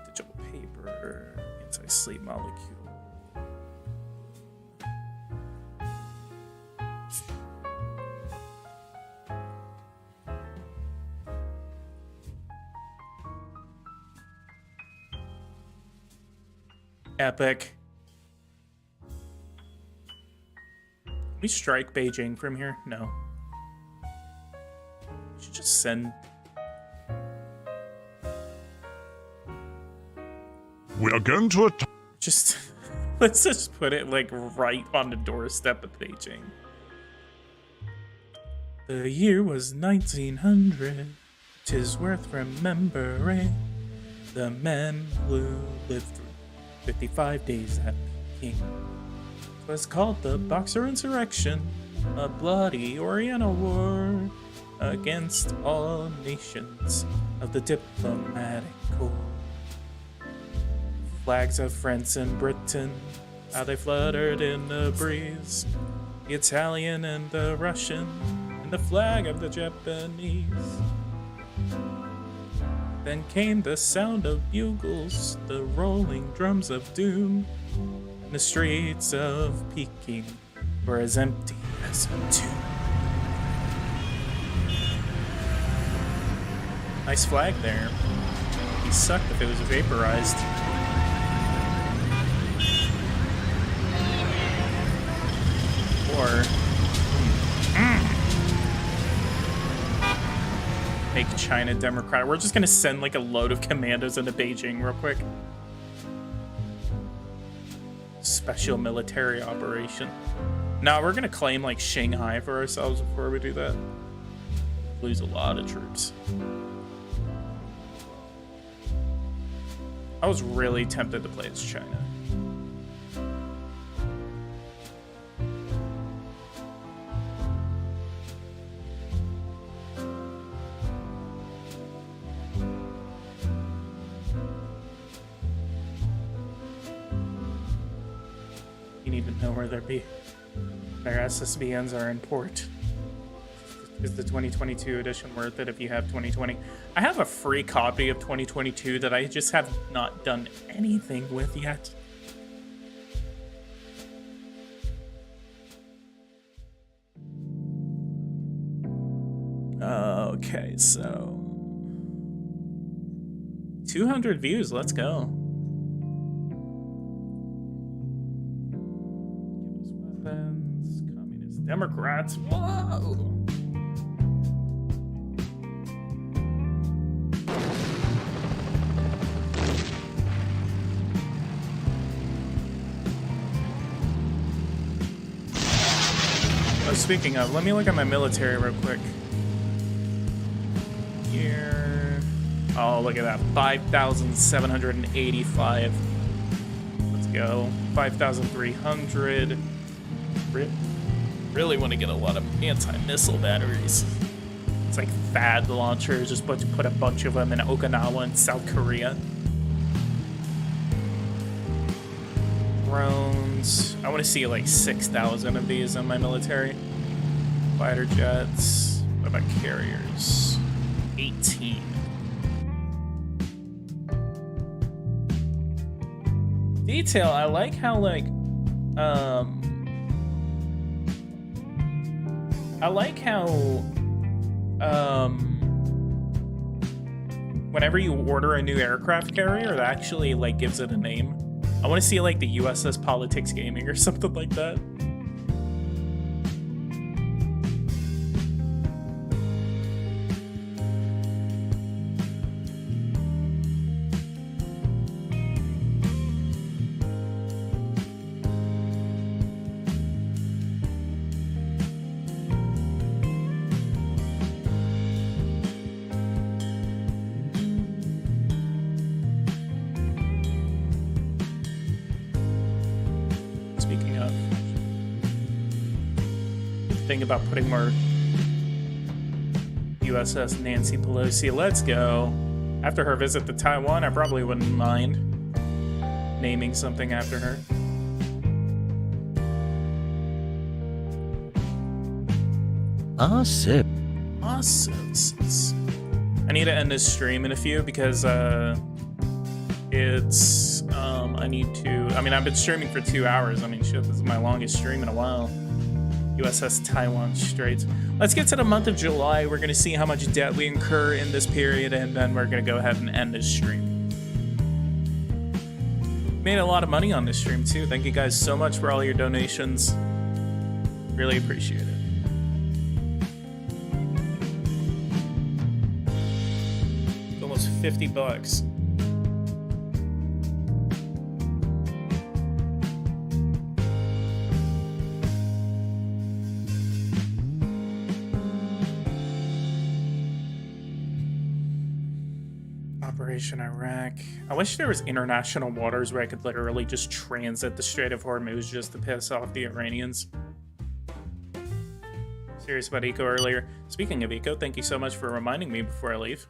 digital paper, anti-sleep molecule. Epic. Can we strike Beijing from here? No. We should just send... We are going to attack. Just... let's just put it, like, right on the doorstep of Beijing. The year was 1900. 'Tis worth remembering. The men who lived through 55 days at Peking. It was called the Boxer Insurrection, a bloody Oriental war against all nations of the diplomatic corps. Flags of France and Britain, how they fluttered in the breeze. The Italian and the Russian, and the flag of the Japanese. Then came the sound of bugles, the rolling drums of doom, and the streets of Peking were as empty as a tomb. Nice flag there. He sucked if it was vaporized. Or... make China democratic. We're just gonna send like a load of commandos into Beijing real quick. Special military operation. Now we're gonna claim like Shanghai for ourselves before we do that. Lose a lot of troops. I was really tempted to play as China. Even know where their SSBNs are in port. Is the 2022 edition worth it if you have 2020? I have a free copy of 2022 that I just have not done anything with yet. Okay, so 200 views, let's go. Communist Democrats. Whoa! Oh, speaking of, let me look at my military real quick. Here. Oh, look at that. 5,785. Let's go. 5,300. Really want to get a lot of anti-missile batteries. It's like THAAD launchers, just put a bunch of them in Okinawa and South Korea. Drones. I want to see like 6,000 of these in my military. Fighter jets. What about carriers? 18. Detail, I like how like whenever you order a new aircraft carrier, it actually like gives it a name. I want to see like the USS PoliticsGaming or something like that. think about putting more USS Nancy Pelosi. Let's go. After her visit to Taiwan, I probably wouldn't mind naming something after her. Awesome. Awesome. I need to end this stream in a few because it's I've been streaming for 2 hours. I mean, shit, this is my longest stream in a while. USS Taiwan Straits. Let's get to the month of July. We're going to see how much debt we incur in this period, and then we're going to go ahead and end this stream. Made a lot of money on this stream, too. Thank you guys so much for all your donations. Really appreciate it. It's almost $50. Operation Iraq. I wish there was international waters where I could literally just transit the Strait of Hormuz just to piss off the Iranians. Serious about Eco earlier. Speaking of Eco, thank you so much for reminding me before I leave.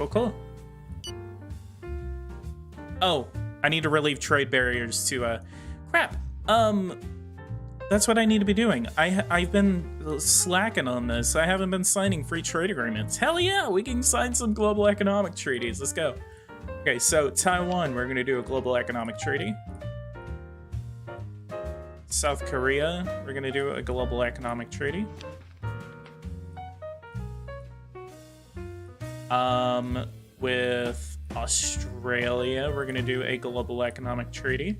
Cool. Oh, I need to relieve trade barriers to crap. That's what I need to be doing. I've been slacking on this. I haven't been signing free trade agreements. Hell yeah, we can sign some global economic treaties. Let's go. Okay, so Taiwan, we're gonna do a global economic treaty. South Korea, we're gonna do a global economic treaty. With Australia, we're gonna do a global economic treaty.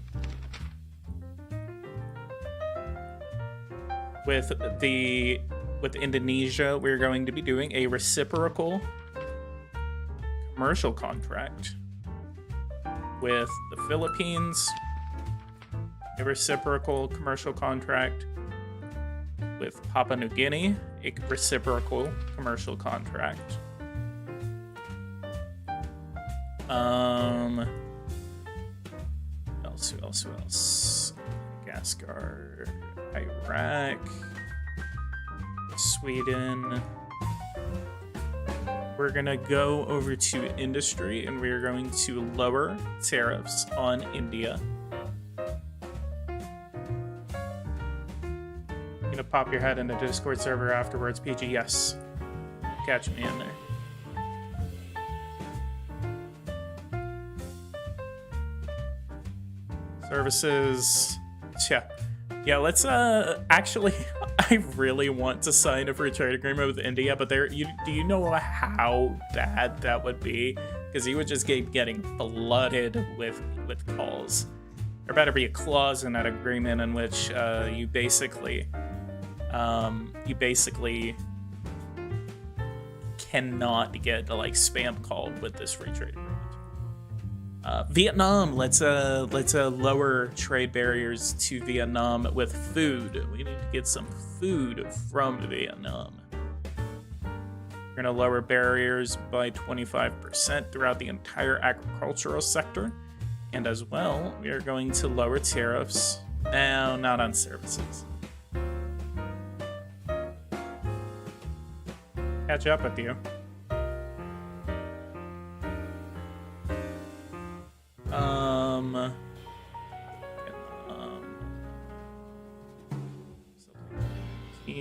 With Indonesia, we're going to be doing a reciprocal commercial contract. With the Philippines, a reciprocal commercial contract. With Papua New Guinea, a reciprocal commercial contract. Who else? Madagascar, Iraq, Sweden. We're gonna go over to industry and we're going to lower tariffs on India. You're gonna pop your head in the Discord server afterwards, PG. Yes. Catch me in there. Services. Yeah, let's actually I really want to sign a free trade agreement with India, but do you know how bad that would be? Because you would just keep getting flooded with calls. There better be a clause in that agreement in which you basically cannot get like spam called with this free trade agreement. Vietnam, let's lower trade barriers to Vietnam with food. We need to get some food from Vietnam. We're gonna lower barriers by 25% throughout the entire agricultural sector. And as well, we are going to lower tariffs. No, not on services. Catch up with you.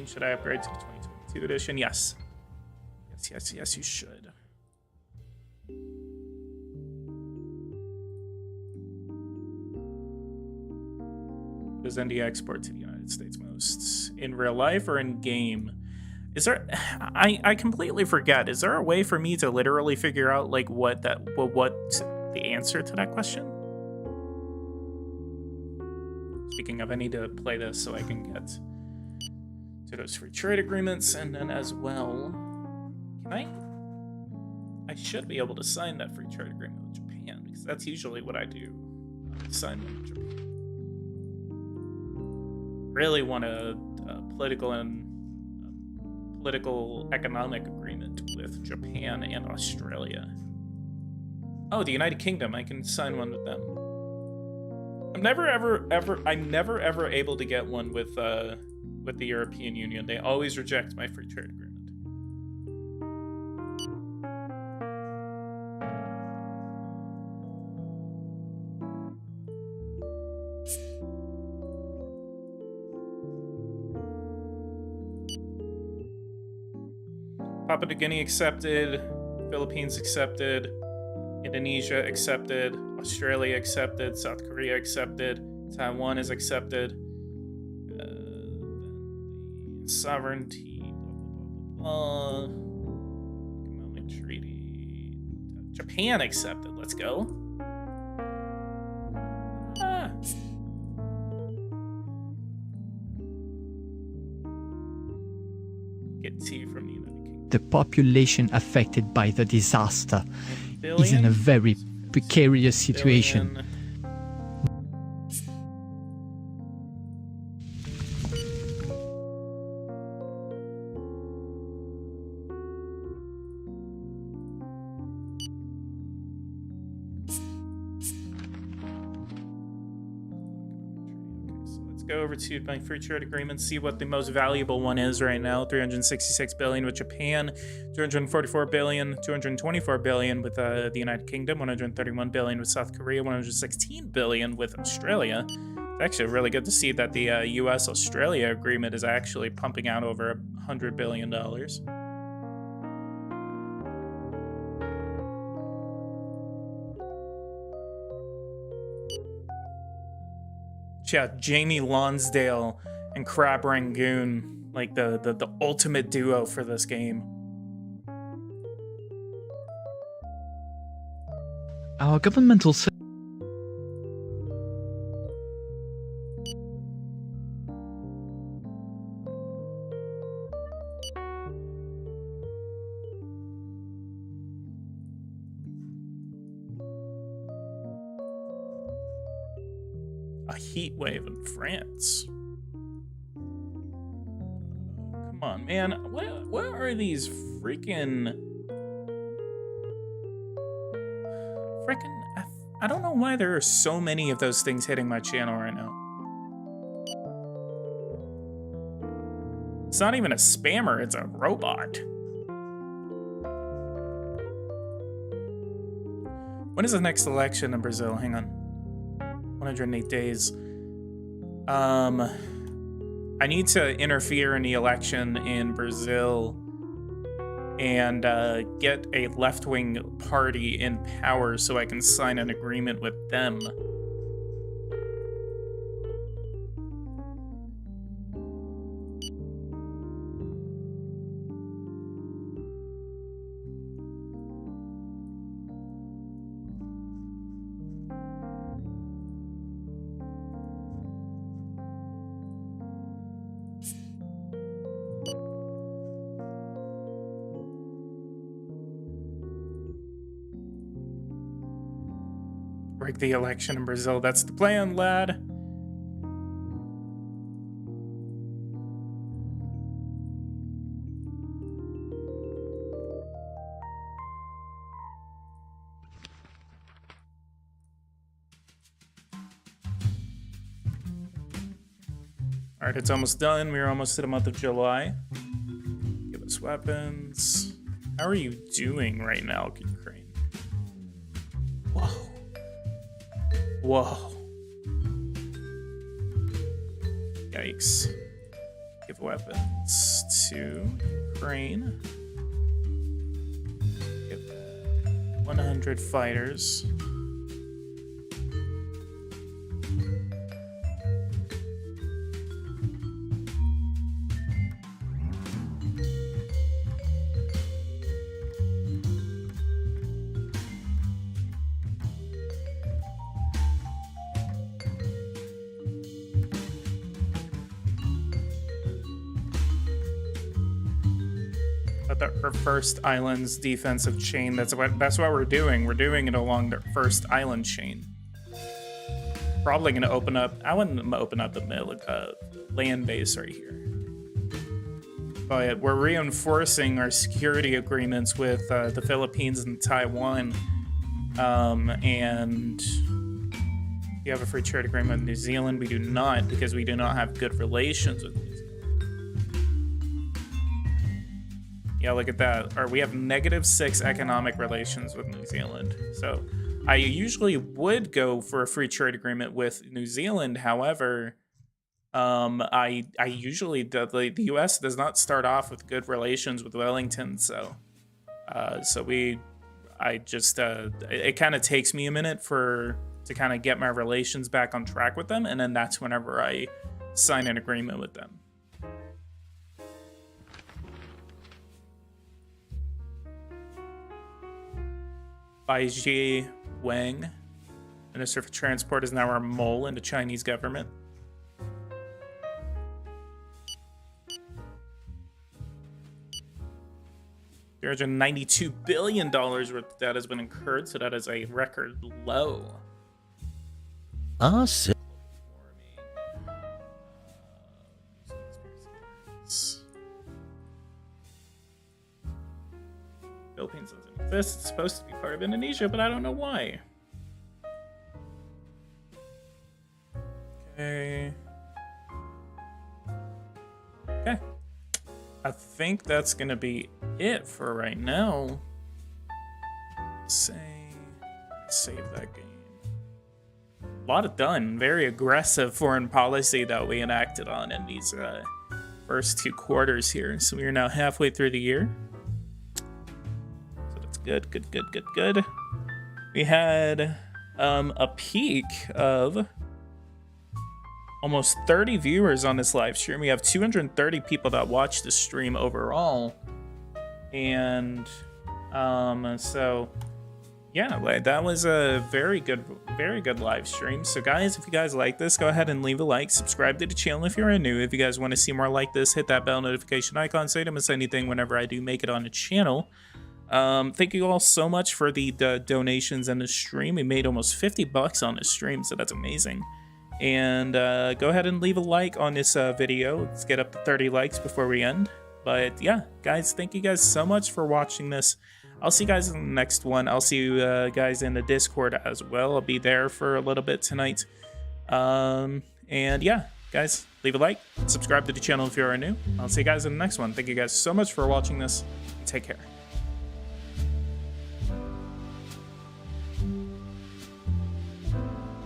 Should I upgrade to the 2022 edition? Yes, you should. Does India export to the United States most? In real life or in game? Is there... I completely forget. Is there a way for me to literally figure out like what the answer to that question? Speaking of, I need to play this so I can get to those free trade agreements, and then as well, I should be able to sign that free trade agreement with Japan, because that's usually what I do. Sign them with Japan. really want a political economic agreement with Japan and Australia. Oh, the United Kingdom. I can sign one with them. I'm never ever able to get one with the European Union. They always reject my free trade agreement. Papua New Guinea accepted, Philippines accepted, Indonesia accepted, Australia accepted, South Korea accepted, Taiwan is accepted, sovereignty, blah, blah, blah, blah. Economic treaty, Japan accepted, let's go. Get tea from the United Kingdom. The population affected by the disaster Billion? is in a very precarious situation. Billion. Go over to my free trade agreement, see what the most valuable one is right now. 366 billion with Japan, 244 billion, 224 billion with the United Kingdom, 131 billion with South Korea, 116 billion with Australia. It's actually really good to see that the US-Australia agreement is actually pumping out over $100 billion. Yeah, Jamie Lonsdale and Crab Rangoon, like the ultimate duo for this game. Our governmental A heat wave in France. Come on, man. What are these freaking... I don't know why there are so many of those things hitting my channel right now. It's not even a spammer, it's a robot. When is the next election in Brazil? Hang on. 108 days. I need to interfere in the election in Brazil and get a left-wing party in power so I can sign an agreement with them. Rig the election in Brazil. That's the plan, lad. All right, it's almost done. We're almost to the month of July. Give us weapons. How are you doing right now, Ukraine? Whoa. Whoa. Yikes. Give weapons to Ukraine. Give 100 fighters. Our first island's defensive chain. That's what we're doing. We're doing it along the first island chain. Probably gonna open up. I wouldn't open up the land base right here. But we're reinforcing our security agreements with the Philippines and Taiwan. And you have a free trade agreement with New Zealand. We do not, because we do not have good relations with New Zealand. Yeah, look at that. Or we have -6 economic relations with New Zealand. So I usually would go for a free trade agreement with New Zealand. However, I usually the U.S. does not start off with good relations with Wellington. So it kind of takes me a minute to kind of get my relations back on track with them, and then that's whenever I sign an agreement with them. Bai Ji Wang, Minister for Transport, is now our mole in the Chinese government. $392 billion worth of debt has been incurred, so that is a record low. Awesome. Philippines doesn't exist. It's supposed to be part of Indonesia, but I don't know why. Okay. Okay. I think that's going to be it for right now. Save that game. A lot of done. Very aggressive foreign policy that we enacted on in these first 2 quarters here. So we are now halfway through the year. So that's good, good, good, good, good. We had a peak of almost 30 viewers on this live stream. We have 230 people that watched the stream overall. And so yeah, like, that was a very good live stream. So guys, if you guys like this, go ahead and leave a like, subscribe to the channel if you're new. If you guys want to see more like this, hit that bell notification icon so you don't miss anything whenever I do make it on the channel. Thank you all so much for the donations in the stream. We made almost $50 on this stream, so that's amazing. And go ahead and leave a like on this video. Let's get up to 30 likes before we end. But yeah, guys, thank you guys so much for watching this. I'll see you guys in the next one. I'll see you guys in the Discord as well. I'll be there for a little bit tonight. And yeah, guys, leave a like, subscribe to the channel if you are new. I'll see you guys in the next one. Thank you guys so much for watching this. Take care.